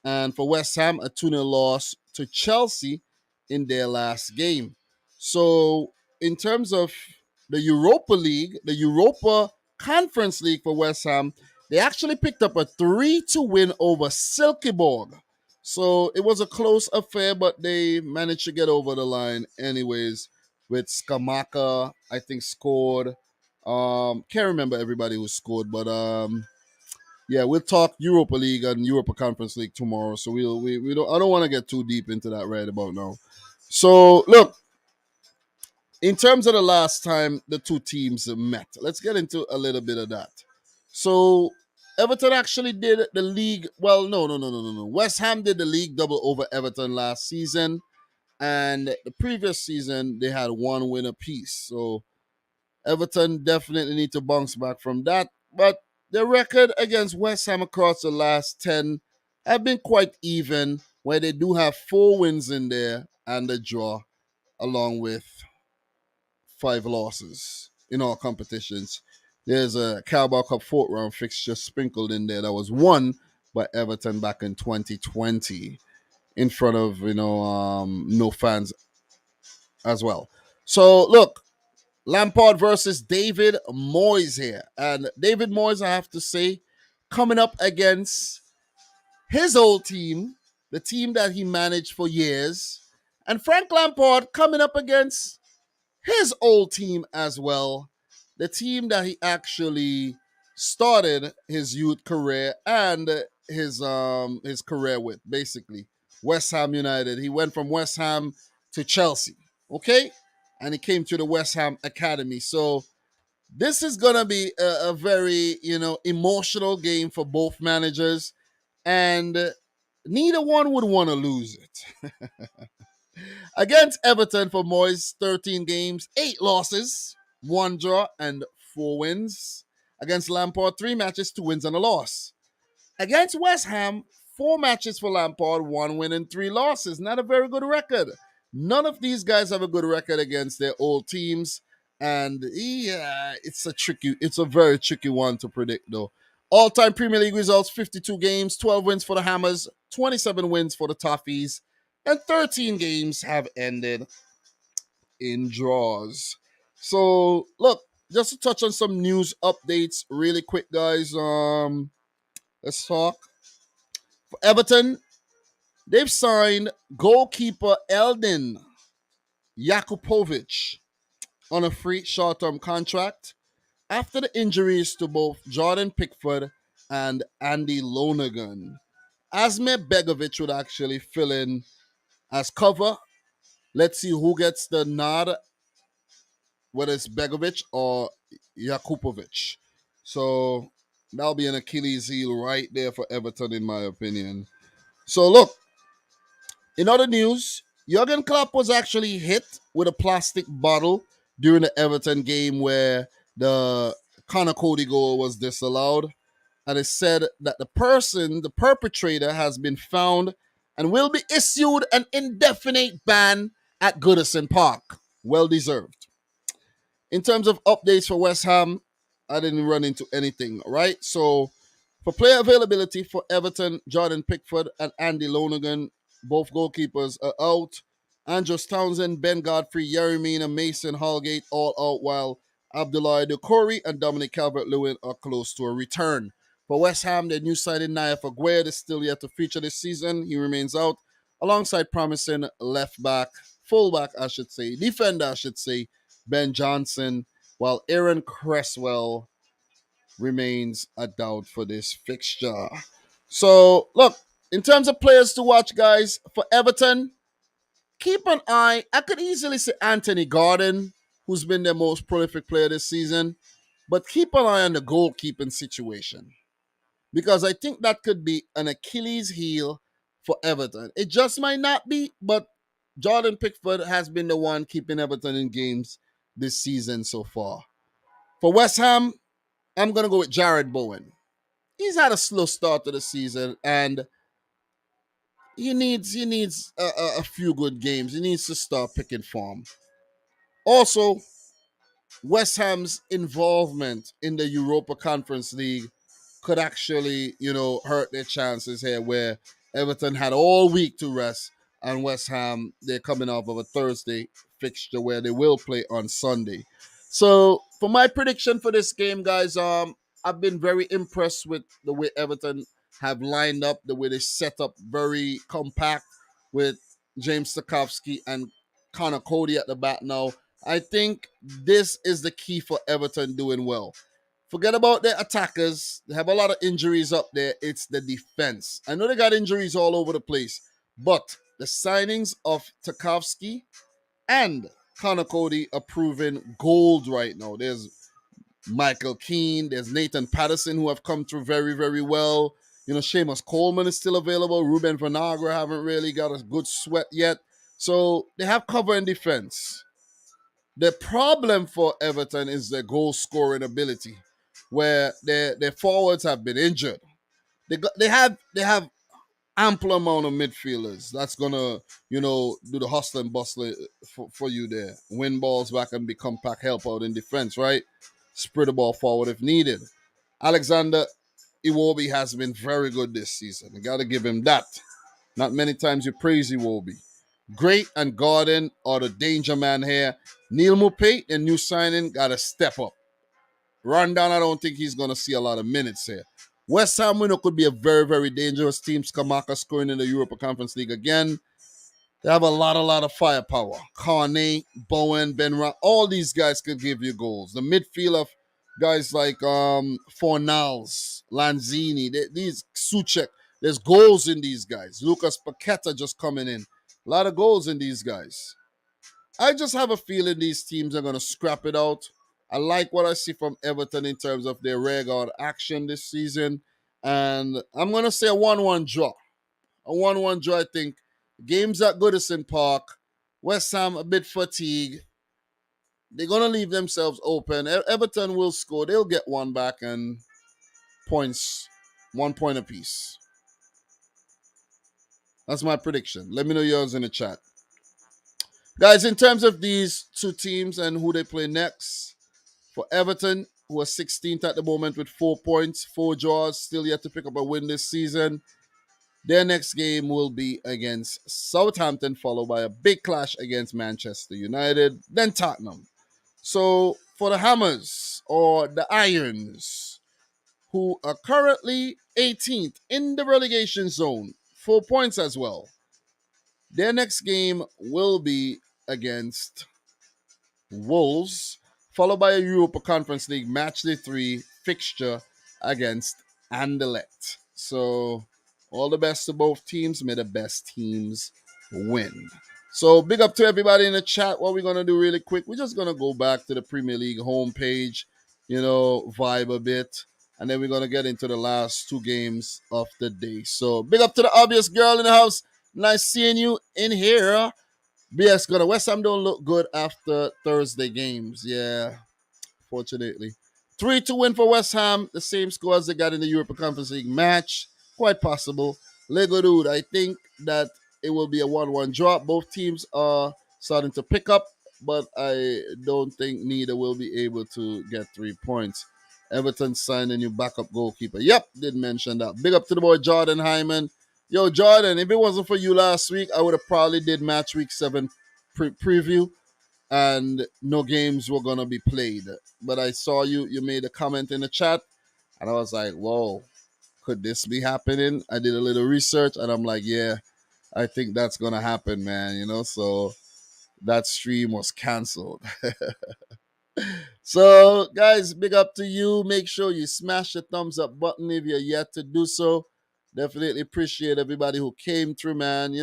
And for West Ham, a 2-0 loss to Chelsea in their last game. So, in terms of the Europa League, the Europa Conference League for West Ham, they actually picked up a 3-2 win over Silkeborg. So, it was a close affair, but they managed to get over the line anyways, with Skamaka, I think, scored. Can't remember everybody who scored, but yeah, we'll talk Europa League and Europa Conference League tomorrow. So we don't I don't want to get too deep into that right about now. So look, in terms of the last time the two teams met, let's get into a little bit of that. So Everton actually did the league. Well, no. West Ham did the league double over Everton last season, and the previous season they had one win apiece. So Everton definitely need to bounce back from that. But the record against West Ham across the last 10 have been quite even, where they do have 4 wins in there and a draw, along with 5 losses in all competitions. There's a Carabao Cup fourth round fixture sprinkled in there that was won by Everton back in 2020 in front of no fans as well. So look, Lampard versus David Moyes here. And David Moyes, I have to say, coming up against his old team, the team that he managed for years, and Frank Lampard coming up against his old team as well, the team that he actually started his youth career and his career with, basically West Ham United. He went from West Ham to Chelsea, okay, and he came to the West Ham Academy. So this is gonna be a very emotional game for both managers, and neither one would want to lose it. Against Everton for Moyes, 13 games, 8 losses, 1 draw, and 4 wins. Against Lampard, 3 matches, 2 wins, and a loss. Against West Ham, 4 matches for Lampard, 1 win, and 3 losses. Not a very good record. None of these guys have a good record against their old teams. And yeah, it's a very tricky one to predict though. All-time Premier League results: 52 games, 12 wins for the Hammers, 27 wins for the Toffees, and 13 games have ended in draws. So, look, just to touch on some news updates really quick, guys. Let's talk. For Everton, they've signed goalkeeper Eldin Jakupovic on a free short-term contract after the injuries to both Jordan Pickford and Andy Lonergan. Asmir Begovic would actually fill in as cover. Let's see who gets the nod, whether it's Begovic or Jakupovic. So that'll be an Achilles heel right there for Everton, in my opinion. So look, in other news, Jurgen Klopp was actually hit with a plastic bottle during the Everton game where the Connor Cody goal was disallowed. And it said that the perpetrator, has been found and will be issued an indefinite ban at Goodison Park. Well deserved. In terms of updates for West Ham, I didn't run into anything, right? So for player availability for Everton, Jordan Pickford and Andy Lonergan, both goalkeepers, are out. Andros Townsend, Ben Godfrey, Yeremina, Mason Holgate, all out, while Abdullah Doucouré and Dominic Calvert-Lewin are close to a return. For West Ham, their new signing Naya Faguerd is still yet to feature this season. He remains out, alongside promising fullback, defender, I should say, Ben Johnson, while Aaron Cresswell remains a doubt for this fixture. So, look, in terms of players to watch, guys, for Everton, keep an eye. I could easily say Anthony Gordon, who's been their most prolific player this season, but keep an eye on the goalkeeping situation, because I think that could be an Achilles heel for Everton. It just might not be, but Jordan Pickford has been the one keeping Everton in games this season so far. For West Ham, I'm going to go with Jared Bowen. He's had a slow start to the season, and he needs a few good games. He needs to start picking form. Also, West Ham's involvement in the Europa Conference League could actually, hurt their chances here where Everton had all week to rest and West Ham, they're coming off of a Thursday fixture where they will play on Sunday. So for my prediction for this game, guys, I've been very impressed with the way Everton have lined up, the way they set up very compact with James Stokowski and Connor Cody at the back now. I think this is the key for Everton doing well. Forget about the attackers. They have a lot of injuries up there. It's the defense. I know they got injuries all over the place, but the signings of Tarkovsky and Connor Cody are proven gold right now. There's Michael Keane, there's Nathan Patterson who have come through very, very well. Seamus Coleman is still available. Ruben Vinagre haven't really got a good sweat yet. So they have cover and defense. The problem for Everton is their goal scoring ability, where their forwards have been injured. They have ample amount of midfielders that's gonna do the hustle and bustle for you there. Win balls back and be compact, help out in defense, right? Spread the ball forward if needed. Alexander Iwobi has been very good this season. You got to give him that. Not many times you praise Iwobi. Great and Gordon are the danger man here. Neil Mupay, the new signing, got to step up. Rondon, I don't think he's going to see a lot of minutes here. West Ham, could be a very, very dangerous team. Skamaka scoring in the Europa Conference League again. They have a lot of firepower. Carney, Bowen, Benra, all these guys could give you goals. The midfield of guys like Fornals, Lanzini, these Suchek, there's goals in these guys. Lucas Paqueta just coming in. A lot of goals in these guys. I just have a feeling these teams are going to scrap it out. I like what I see from Everton in terms of their rearguard action this season. And I'm going to say a 1-1 draw. A 1-1 draw, I think. Games at Goodison Park. West Ham a bit fatigued. They're going to leave themselves open. Everton will score. They'll get one back and points. 1 point apiece. That's my prediction. Let me know yours in the chat. Guys, in terms of these two teams and who they play next, for Everton, who are 16th at the moment with 4 points, 4 draws, still yet to pick up a win this season. Their next game will be against Southampton, followed by a big clash against Manchester United, then Tottenham. So for the Hammers, or the Irons, who are currently 18th in the relegation zone, 4 points as well. Their next game will be against Wolves, followed by a Europa Conference League Matchday 3 fixture against Anderlecht. So, all the best to both teams. May the best teams win. So, big up to everybody in the chat. What we're going to do really quick, we're just going to go back to the Premier League homepage, vibe a bit. And then we're going to get into the last 2 games of the day. So, big up to the obvious girl in the house. Nice seeing you in here. BS gonna West Ham don't look good after Thursday games. Yeah, fortunately. 3-2 win for West Ham. The same score as they got in the Europa Conference League match. Quite possible. Lego dude, I think that it will be a 1-1 draw. Both teams are starting to pick up, but I don't think neither will be able to get 3 points. Everton signed a new backup goalkeeper. Yep, did mention that. Big up to the boy Jordan Hyman. Yo, Jordan, if it wasn't for you last week, I would have probably did match week 7 preview and no games were going to be played. But I saw you made a comment in the chat and I was like, whoa, could this be happening? I did a little research and I'm like, yeah, I think that's going to happen, man. So that stream was canceled. So, guys, big up to you. Make sure you smash the thumbs up button if you're yet to do so. Definitely appreciate everybody who came through, man.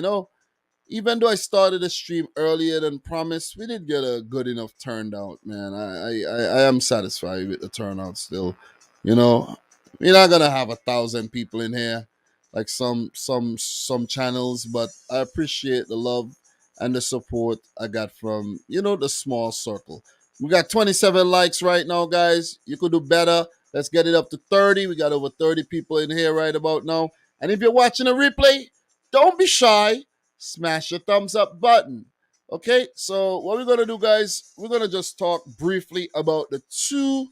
Even though I started the stream earlier than promised, we did get a good enough turnout, man. I am satisfied with the turnout still. We're not gonna have 1,000 people in here like some channels, but I appreciate the love and the support I got from the small circle. We got 27 likes right now, guys. You could do better. Let's get it up to 30. We got over 30 people in here right about now. And if you're watching a replay, don't be shy. Smash the thumbs up button. Okay, so what we're gonna do, guys, we're gonna just talk briefly about the two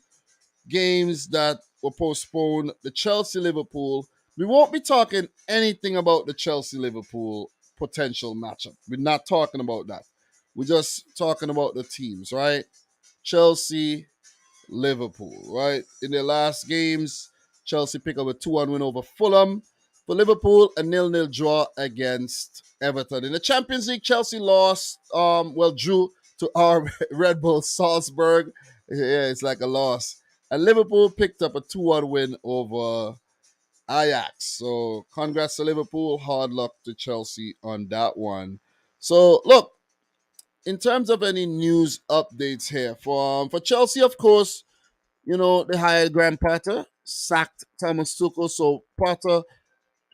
games that were postponed, the Chelsea Liverpool. We won't be talking anything about the Chelsea Liverpool potential matchup. We're not talking about that. We're just talking about the teams, right? Chelsea, Liverpool, right? In their last games, Chelsea pick up a 2-1 win over Fulham. For Liverpool, a nil-nil draw against Everton. In the Champions League, Chelsea lost, drew to our Red Bull Salzburg. Yeah, it's like a loss. And Liverpool picked up a 2-1 win over Ajax. So congrats to Liverpool. Hard luck to Chelsea on that one. So look, in terms of any news updates here for Chelsea, of course, they hired Graham Potter, sacked Thomas Tuchel. So Potter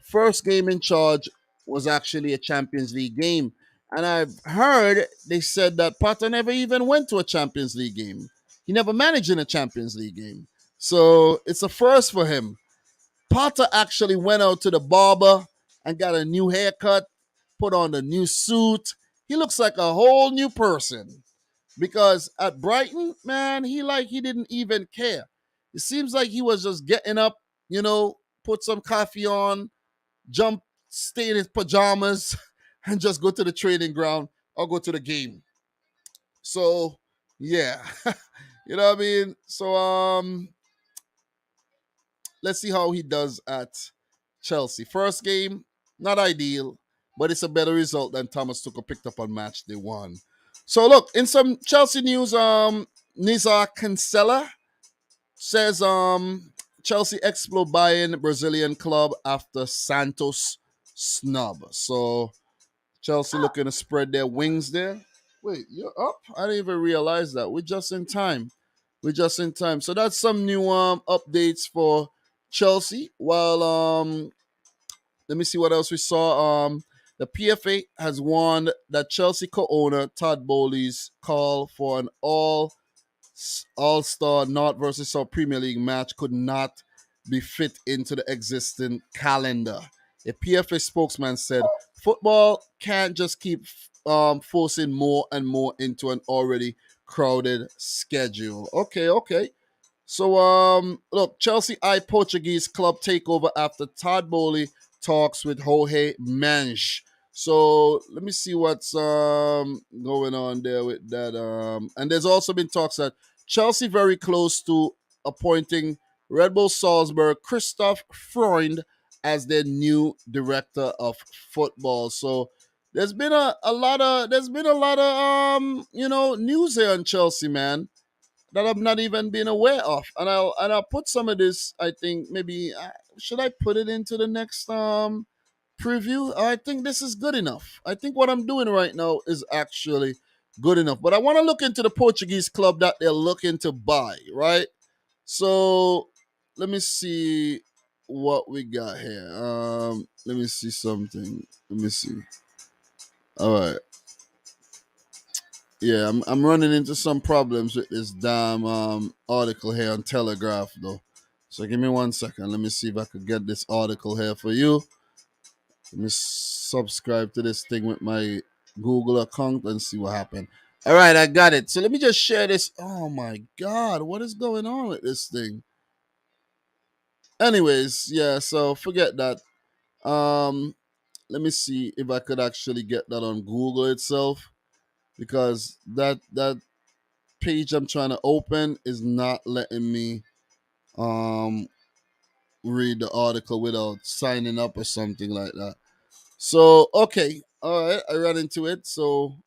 first game in charge was actually a Champions League game. And I've heard they said that Potter never even went to a Champions League game. He never managed in a Champions League game. So it's a first for him. Potter actually went out to the barber and got a new haircut, put on a new suit. He looks like a whole new person. Because at Brighton, man, he didn't even care. It seems like he was just getting up, put some coffee on, jump, stay in his pajamas, and just go to the training ground or go to the game. So yeah, you know what I mean. So let's see how he does at Chelsea. First game, not ideal, but it's a better result than Thomas Tuchel picked up on match day one. So look, in some Chelsea news, Nizar Cancela says Chelsea explode buying Brazilian club after Santos snub. So Chelsea looking to spread their wings there. Wait, you're up? I didn't even realize that. We're just in time. We're just in time. So that's some new updates for Chelsea. While let me see what else we saw. The PFA has warned that Chelsea co-owner Todd Bowley's call for an all-star North versus South Premier League match could not be fit into the existing calendar. A PFA spokesman said, "Football can't just keep forcing more and more into an already crowded schedule." Okay, okay. So look, Chelsea eye Portuguese club takeover after Todd Bowley talks with Jorge Mendes. So let me see what's going on there with that. And there's also been talks that Chelsea very close to appointing Red Bull Salzburg Christoph Freund as their new director of football. So there's been a lot of news here on Chelsea, man, that I've not even been aware of. And I'll put some of this. I think maybe should I put it into the next preview? I think this is good enough. I think what I'm doing right now is actually good enough. But I want to look into the Portuguese club that they're looking to buy, right? So let me see what we got here. Let me see something. Let me see. All right. Yeah, I'm running into some problems with this damn article here on Telegraph though. So give me 1 second. Let me see if I could get this article here for you. Let me subscribe to this thing with my Google account and see what happened. All right, I got it. So let me just share this. Oh my God, what is going on with this thing? Anyways, yeah. So forget that. Um, Let me see if I could actually get that on Google itself, because that page I'm trying to open is not letting me um read the article without signing up or something like that. So okay, all right, I ran into it. So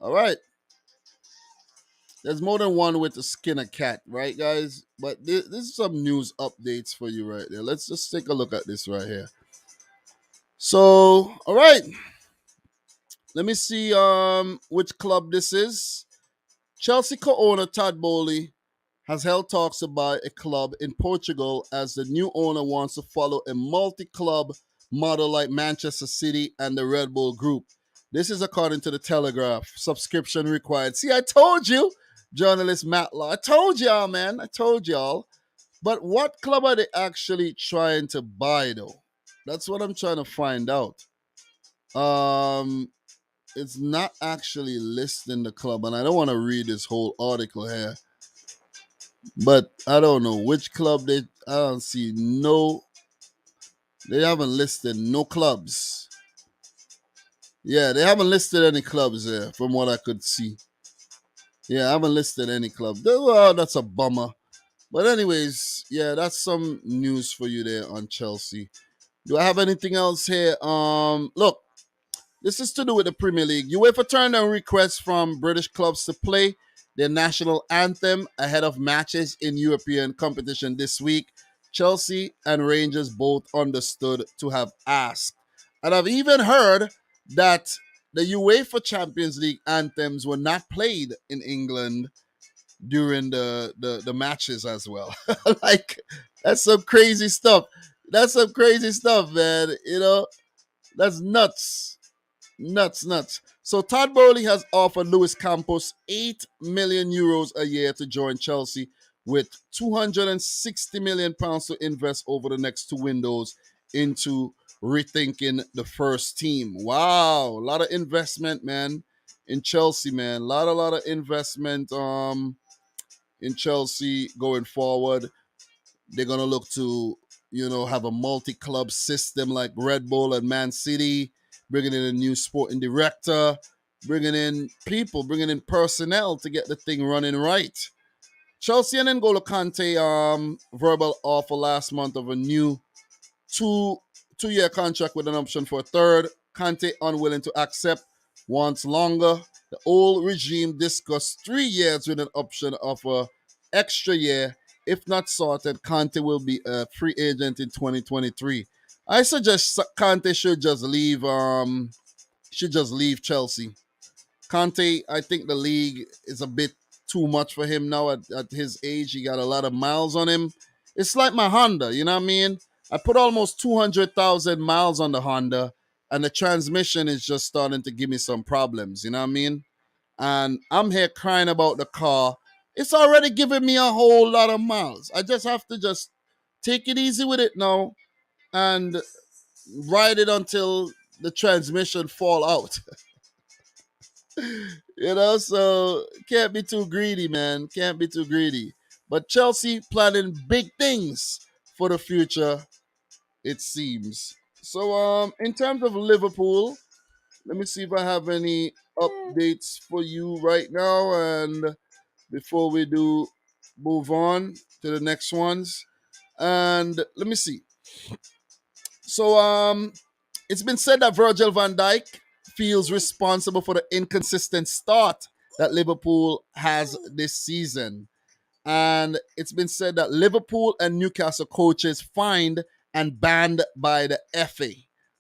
all right, there's more than one way to skin a cat, right, guys? But this is some news updates for you right there. Let's just take a look at this right here. So all right, let me see which club this is. Chelsea co-owner Todd Bowley has held talks about a club in Portugal as the new owner wants to follow a multi-club model like Manchester City and the Red Bull Group. This is according to the Telegraph. Subscription required. See, I told you, journalist Matt Law. I told y'all, man. I told y'all. But what club are they actually trying to buy, though? That's what I'm trying to find out. Um, it's not actually listing the club, and I don't want to read this whole article here, but I don't know which club they. I don't see no. They haven't listed no clubs. Yeah, they haven't listed any clubs there, from what I could see. Yeah, I haven't listed any club. Well, that's a bummer. But anyways, yeah, that's some news for you there on Chelsea. Do I have anything else here? Look, this is to do with the Premier League. UEFA turned down requests from British clubs to play their national anthem ahead of matches in European competition this week. Chelsea and Rangers both understood to have asked. And I've even heard that the UEFA Champions League anthems were not played in England during the matches as well. Like, that's some crazy stuff. That's some crazy stuff, man. That's nuts. Nuts. So Todd Bowley has offered Luis Campos 8 million euros a year to join Chelsea with 260 million pounds to invest over the next two windows into rethinking the first team. Wow, a lot of investment, man, in Chelsea, man. A lot of investment in Chelsea going forward. They're gonna look to, have a multi-club system like Red Bull and Man City, bringing in a new sporting director, bringing in people, bringing in personnel to get the thing running right. Chelsea and N'Golo Kante verbal offer last month of a new two two-year contract with an option for a third. Kante unwilling to accept, wants longer. The old regime discussed 3 years with an option of a extra year. If not sorted, Kante will be a free agent in 2023. I suggest Kante should just leave Chelsea. Conte, I think the league is a bit too much for him now at his age. He got a lot of miles on him. It's like my Honda, you know what I mean? I put almost 200,000 miles on the Honda, and the transmission is just starting to give me some problems, you know what I mean? And I'm here crying about the car. It's already giving me a whole lot of miles. I just have to just take it easy with it now and ride it until the transmission fall out. So can't be too greedy, man. Can't be too greedy. But Chelsea planning big things for the future, it seems. So in terms of Liverpool, let me see if I have any updates for you right now, and before we do move on to the next ones. And let me see. So it's been said that Virgil van Dijk feels responsible for the inconsistent start that Liverpool has this season. And it's been said that Liverpool and Newcastle coaches fined and banned by the FA.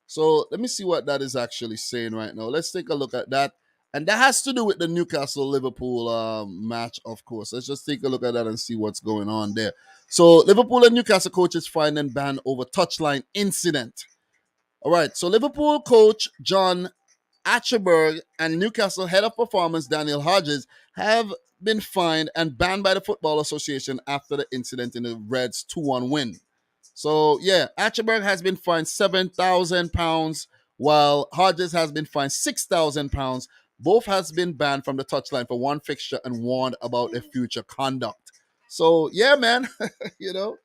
So let me see what that is actually saying right now. Let's take a look at that. And that has to do with the Newcastle Liverpool match, of course. Let's just take a look at that and see what's going on there. So Liverpool and Newcastle coaches fined and banned over touchline incident. All right. So Liverpool coach John Atcherberg and Newcastle head of performance Daniel Hodges have been fined and banned by the Football Association after the incident in the Reds' 2-1 win. So, yeah, Atcherberg has been fined £7,000, while Hodges has been fined £6,000. Both has been banned from the touchline for one fixture and warned about their future conduct. So, yeah, man, you know,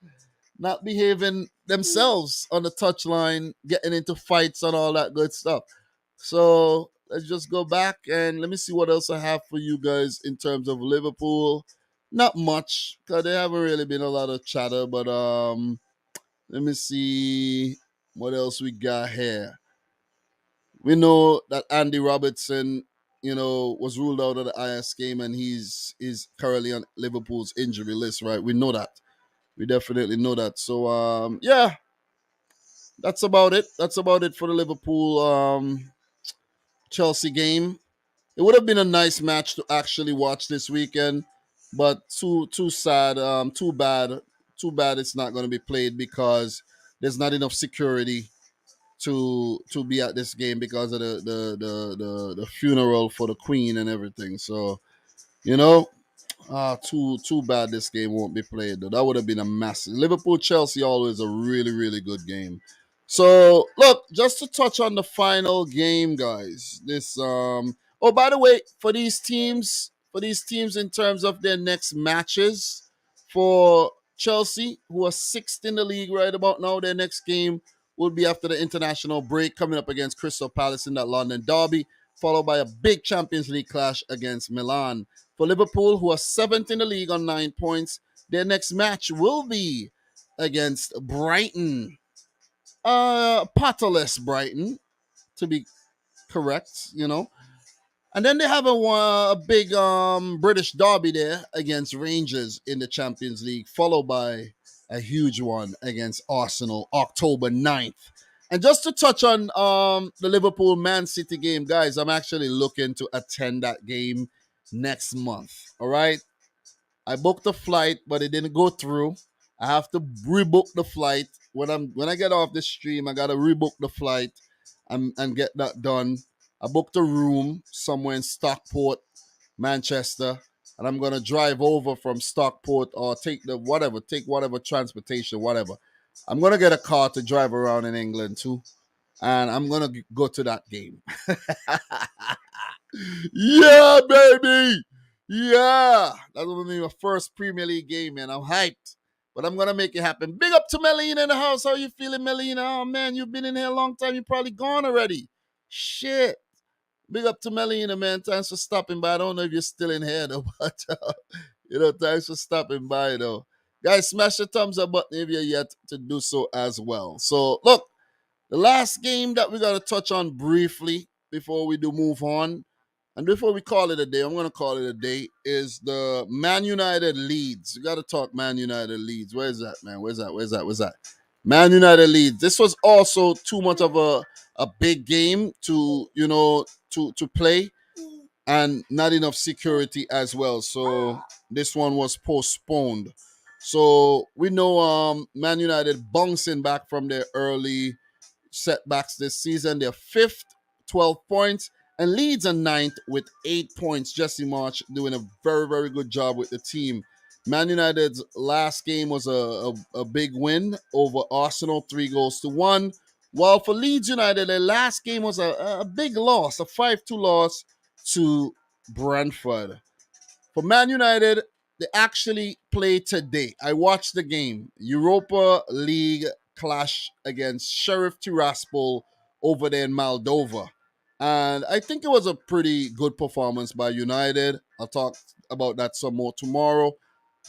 not behaving themselves on the touchline, getting into fights and all that good stuff. So let's just go back and let me see what else I have for you guys in terms of Liverpool. Not much, because there haven't really been a lot of chatter, but let me see what else we got here. We know that Andy Robertson, was ruled out of the IS game, and he's currently on Liverpool's injury list, right? We know that. We definitely know that. So yeah, that's about it. That's about it for the Liverpool Chelsea game. It would have been a nice match to actually watch this weekend, but too sad. Too bad it's not going to be played because there's not enough security to be at this game because of the funeral for the Queen and everything. So you know, too bad this game won't be played. Though. That would have been a massive. Liverpool Chelsea always a really really good game. So look, just to touch on the final game, guys. This oh, by the way, for these teams in terms of their next matches, for Chelsea, who are sixth in the league right about now, their next game will be after the international break, coming up against Crystal Palace in that London derby, followed by a big Champions League clash against Milan. For Liverpool, who are seventh in the league on 9 points, their next match will be against Brighton, Potterless Brighton, to be correct, you know. And then they have a big British derby there against Rangers in the Champions League, followed by a huge one against Arsenal October 9th. And just to touch on the Liverpool Man City game, guys, I'm actually looking to attend that game next month. All right. I booked a flight, but it didn't go through. I have to rebook the flight. When I get off the stream, I gotta rebook the flight and get that done. I booked a room somewhere in Stockport, Manchester, and I'm gonna drive over from Stockport or take whatever transportation, whatever. I'm gonna get a car to drive around in England too, and I'm gonna go to that game. Yeah, baby. Yeah. That will be my first Premier League game, man. I'm hyped. But I'm gonna make it happen. Big up to Melina in the house. How you feeling, Melina? Oh man, you've been in here a long time. You're probably gone already. Shit. Big up to Melina, man. Thanks for stopping by. I don't know if you're still in here though, but thanks for stopping by though. Guys, smash the thumbs up button if you're yet to do so as well. So look, the last game that we gotta touch on briefly before we do move on, and before we call it a day, I'm going to call it a day, is the Man United Leeds. We got to talk Man United Leeds. Where's that, man? Where's that? Man United Leeds. This was also too much of a big game to, to play, and not enough security as well. So this one was postponed. So we know Man United bouncing back from their early setbacks this season. They're fifth, 12 points, and Leeds are ninth with 8 points. Jesse March doing a very, very good job with the team. Man United's last game was a big win over Arsenal, 3-1. While for Leeds United, their last game was a big loss, a 5-2 loss to Brentford. For Man United, they actually play today. I watched the game. Europa League clash against Sheriff Tiraspol over there in Moldova. And I think it was a pretty good performance by United. I'll talk about that some more tomorrow.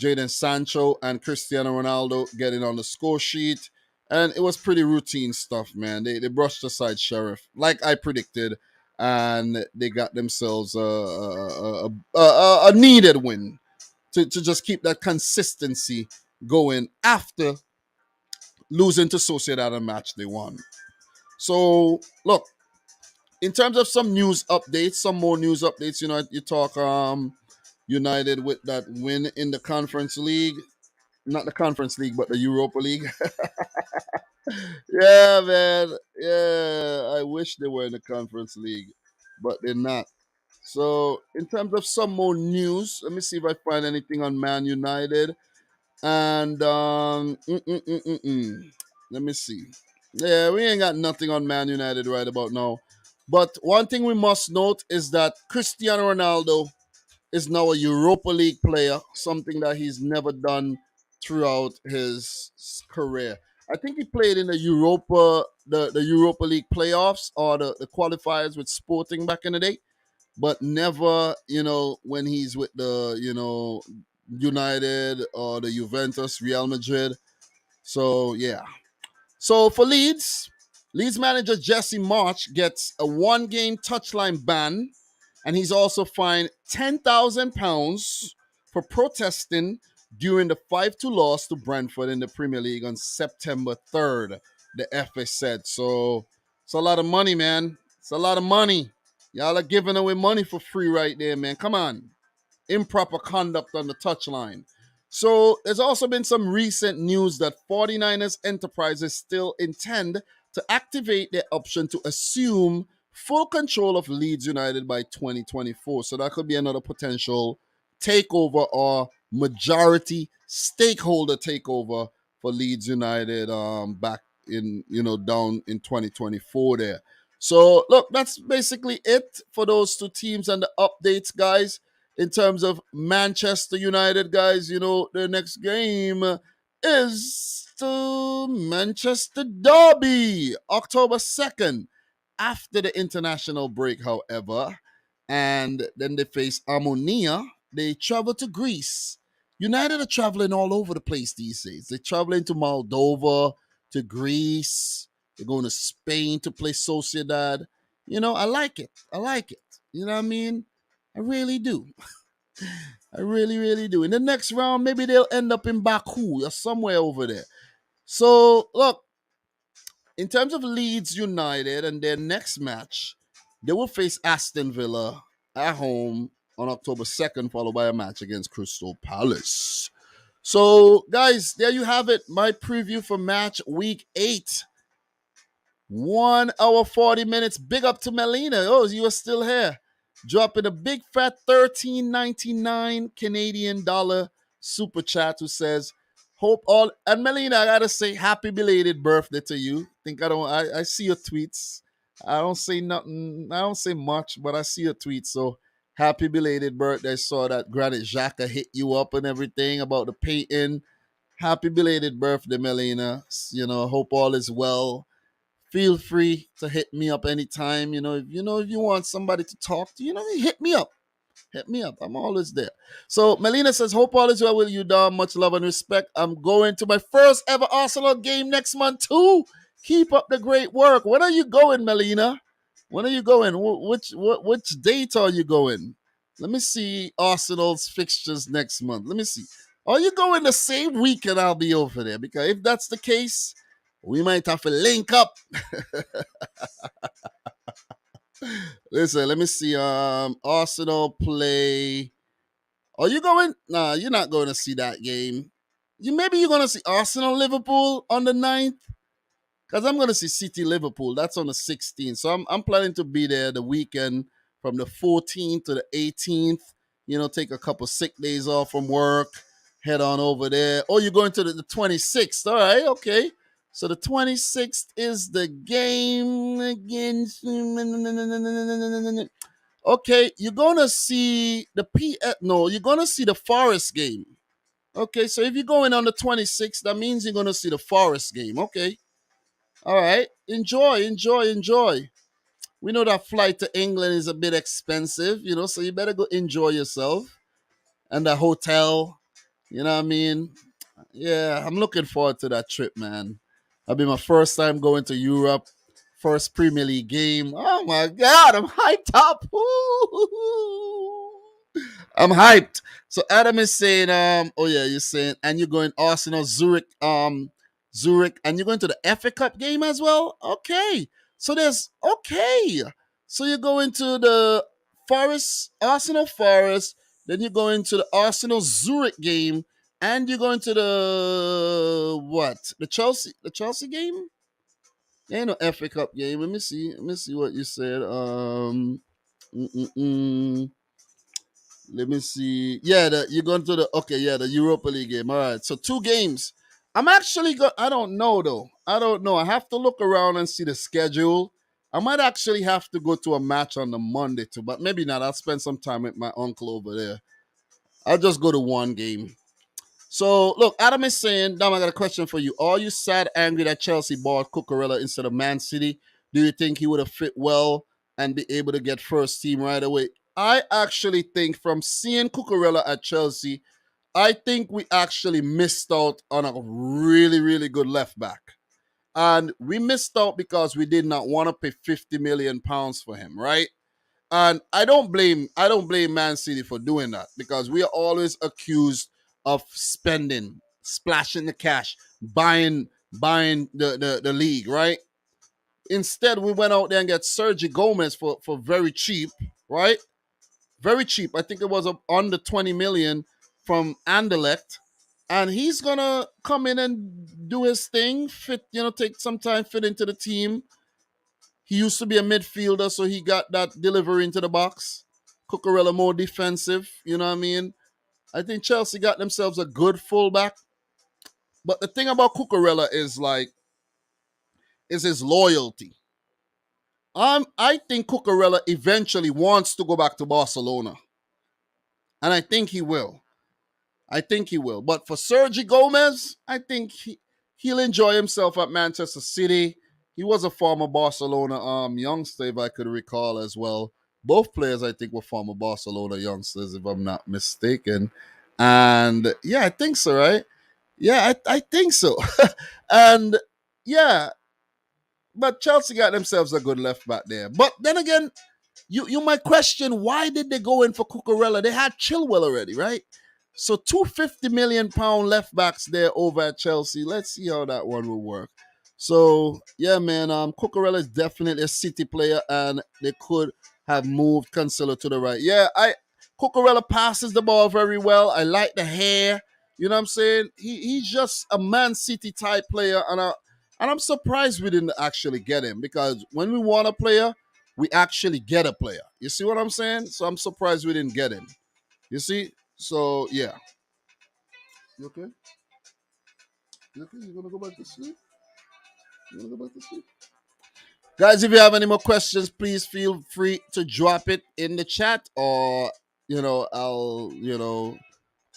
Jadon Sancho and Cristiano Ronaldo getting on the score sheet. And it was pretty routine stuff, man. They brushed aside Sheriff, like I predicted, and they got themselves a needed win to just keep that consistency going after losing to Sociedad a match they won. So, look, in terms of some news updates, some more news updates, you talk United with that win in the Conference League. Not the Conference League, but the Europa League. Yeah, man. Yeah, I wish they were in the Conference League, but they're not. So, in terms of some more news, let me see if I find anything on Man United. And let me see. Yeah, we ain't got nothing on Man United right about now. But one thing we must note is that Cristiano Ronaldo is now a Europa League player, something that he's never done throughout his career. I think he played in the Europa League playoffs or the qualifiers with Sporting back in the day, but never, when he's with the, United or the Juventus, Real Madrid. So yeah. So for Leeds manager Jesse March gets a one-game touchline ban, and he's also fined £10,000 for protesting during the 5-2 loss to Brentford in the Premier League on September 3rd, the FA said. So it's a lot of money, man. It's a lot of money. Y'all are giving away money for free right there, man. Come on. Improper conduct on the touchline. So there's also been some recent news that 49ers Enterprises still intend to activate their option to assume full control of Leeds United by 2024. So that could be another potential takeover or majority stakeholder takeover for Leeds United back in down in 2024 there. So look, that's basically it for those two teams and the updates, guys. In terms of Manchester United, guys, the next game is the Manchester Derby, October 2nd, after the international break, however. And then they face Ammonia. They travel to Greece. United are traveling all over the place these days. They're traveling to Moldova, to Greece. They're going to Spain to play Sociedad. I like it. I like it. You know what I mean? I really do. I really, really do. In the next round, maybe they'll end up in Baku or somewhere over there. So, look, in terms of Leeds United and their next match, they will face Aston Villa at home on October 2nd, followed by a match against Crystal Palace. So, guys, there you have it. My preview for match week 8. 1 hour 40 minutes. Big up to Melina. Oh, you are still here. Dropping a big fat $13.99 Canadian dollar super chat who says, hope all, and Melina, I gotta say happy belated birthday to you. I see your tweets. I don't say nothing, I don't say much, but I see your tweets. So happy belated birthday. I saw that Granite Xhaka hit you up and everything about the painting. Happy belated birthday, Melina. Hope all is well. Feel free to hit me up anytime. If you want somebody to talk to, hit me up. Hit me up. I'm always there. So Melina says, hope all is well with you, Dom. Much love and respect. I'm going to my first ever Arsenal game next month too. Keep up the great work. When are you going, Melina? When are you going? Which date are you going? Let me see Arsenal's fixtures next month. Let me see. Are you going the same weekend I'll be over there? Because if that's the case, we might have to link up. Listen, let me see. Arsenal play. Are you going? Nah, you're not going to see that game. Maybe you're going to see Arsenal Liverpool on the 9th. Because I'm going to see City Liverpool. That's on the 16th. So I'm planning to be there the weekend from the 14th to the 18th. Take a couple sick days off from work. Head on over there. Oh, you're going to the 26th. All right, okay. So the 26th is the game against. Okay, you're gonna see you're gonna see the Forest game. Okay, so if you're going on the 26th, that means you're gonna see the Forest game. Okay, all right. Enjoy, enjoy, enjoy. We know that flight to England is a bit expensive, so you better go enjoy yourself and the hotel. You know what I mean? Yeah, I'm looking forward to that trip, man. That'll be my first time going to Europe. First Premier League game. Oh my God, I'm hyped up. Woo! I'm hyped. So Adam is saying, oh yeah, you're saying, and you're going Arsenal, Zurich, and you're going to the FA Cup game as well. Okay, so so you're going to the Arsenal Forest, then you're going to the Arsenal Zurich game, and you're going to the Chelsea game. Ain't no FA Cup game. Let me see. Let me see what you said. Mm-mm-mm. Let me see. Yeah, you're going to the Europa League game. All right. So 2 games. I'm actually I don't know though. I don't know. I have to look around and see the schedule. I might actually have to go to a match on the Monday too, but maybe not. I'll spend some time with my uncle over there. I'll just go to 1 game. So, look, Adam is saying, Dom, I got a question for you. Are you sad, angry that Chelsea bought Cucurella instead of Man City? Do you think he would have fit well and be able to get first team right away? I actually think from seeing Cucurella at Chelsea, I think we actually missed out on a really, really good left back. And we missed out because we did not want to pay £50 million for him, right? And I don't blame Man City for doing that because we are always accused of spending, splashing the cash, buying the league, right? Instead, we went out there and got Sergio Gomez for very cheap, right? Very cheap. I think it was under 20 million from Anderlecht. And he's gonna come in and do his thing, take some time, fit into the team. He used to be a midfielder, so he got that delivery into the box. Cucurella more defensive, you know what I mean? I think Chelsea got themselves a good fullback. But the thing about Cucurella is like is his loyalty. I think Cucurella eventually wants to go back to Barcelona, and I think he will. I think he will. But for Sergi Gomez, I think he'll enjoy himself at Manchester City. He was a former Barcelona youngster, if I could recall as well. Both players, I think, were former Barcelona youngsters, if I'm not mistaken. And yeah, I think so, right? Yeah, I think so. And yeah, but Chelsea got themselves a good left back there. But then again, you might question, why did they go in for Cucurella? They had Chilwell already, right? So £250 million left backs there over at Chelsea. Let's see how that one will work. So yeah, man, Cucurella is definitely a City player, and they could have moved Cancelo to the right. Yeah, Cucurella passes the ball very well. I like the hair. You know what I'm saying? He's just a Man City type player, and I'm surprised we didn't actually get him, because when we want a player, we actually get a player. You see what I'm saying? So I'm surprised we didn't get him. You see? So yeah. You okay? You okay? You gonna go back to sleep? You gonna go back to sleep? Guys, if you have any more questions, please feel free to drop it in the chat, or I'll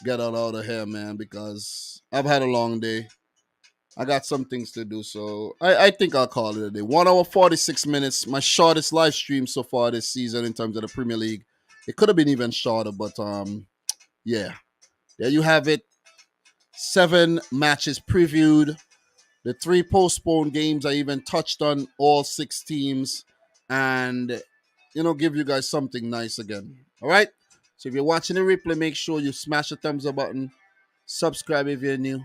get on out of here, man, because I've had a long day. I got some things to do, so I think I'll call it a day. 1 hour 46 minutes, my shortest live stream so far this season in terms of the Premier League. It could have been even shorter, but yeah, there you have it. 7 matches previewed. The 3 postponed games, I even touched on all 6 teams, and give you guys something nice again. All right. So if you're watching the replay, make sure you smash the thumbs up button. Subscribe if you're new.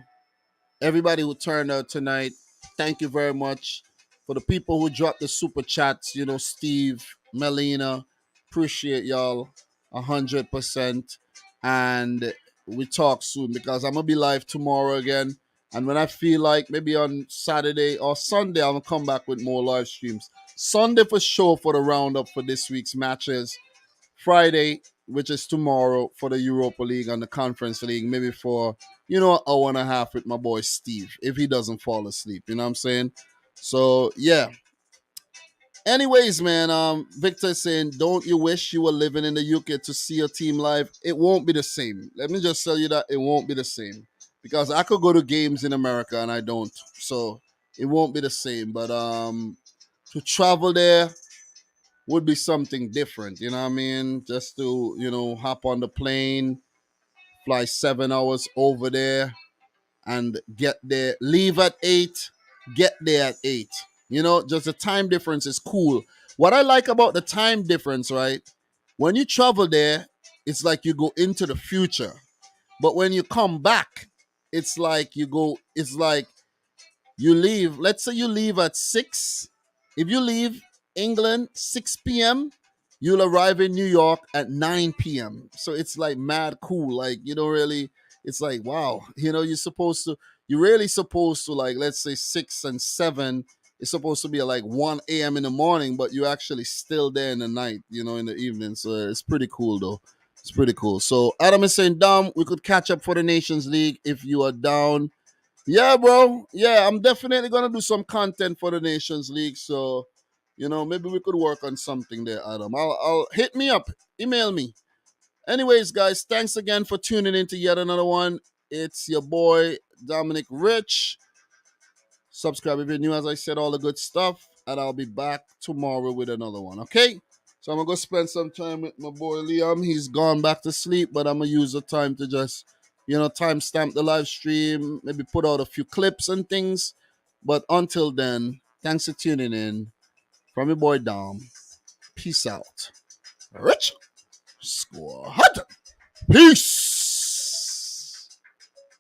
Everybody who turned out tonight, thank you very much. For the people who dropped the super chats, Steve, Melina, appreciate y'all 100%. And we talk soon, because I'm gonna be live tomorrow again. And when I feel like, maybe on Saturday or Sunday, I'm gonna come back with more live streams. Sunday for sure for the roundup for this week's matches. Friday, which is tomorrow, for the Europa League and the Conference League, maybe for, an hour and a half with my boy Steve, if he doesn't fall asleep. You know what I'm saying? So, yeah. Anyways, man, Victor is saying, don't you wish you were living in the UK to see your team live? It won't be the same. Let me just tell you that it won't be the same. Because I could go to games in America and I don't. So, it won't be the same. But to travel there would be something different, you know what I mean? Just to, hop on the plane, fly 7 hours over there, and get there, leave at 8, get there at 8. Just the time difference is cool. What I like about the time difference, right? When you travel there, it's like you go into the future. But when you come back, it's like you leave, let's say you leave at 6. If you leave England 6 p.m., you'll arrive in New York at 9 p.m. So it's like mad cool. Like, really, it's like, wow, you're really supposed to, like, let's say 6 and 7. It's supposed to be at like 1 a.m. in the morning, but you're actually still there in the night, in the evening. So it's pretty cool, though. It's pretty cool. So Adam is saying, Dom, we could catch up for the Nations League if you are down. Yeah, bro. Yeah, I'm definitely gonna do some content for the Nations League. So, maybe we could work on something there, Adam. I'll hit me up, email me. Anyways, guys, thanks again for tuning in to yet another one. It's your boy Dominic Rich. Subscribe if you're new, as I said, all the good stuff, and I'll be back tomorrow with another one. Okay. So I'm gonna go spend some time with my boy Liam. He's gone back to sleep, but I'm gonna use the time to just, timestamp the live stream, maybe put out a few clips and things. But until then, thanks for tuning in. From your boy Dom. Peace out. Rich Squad. Peace.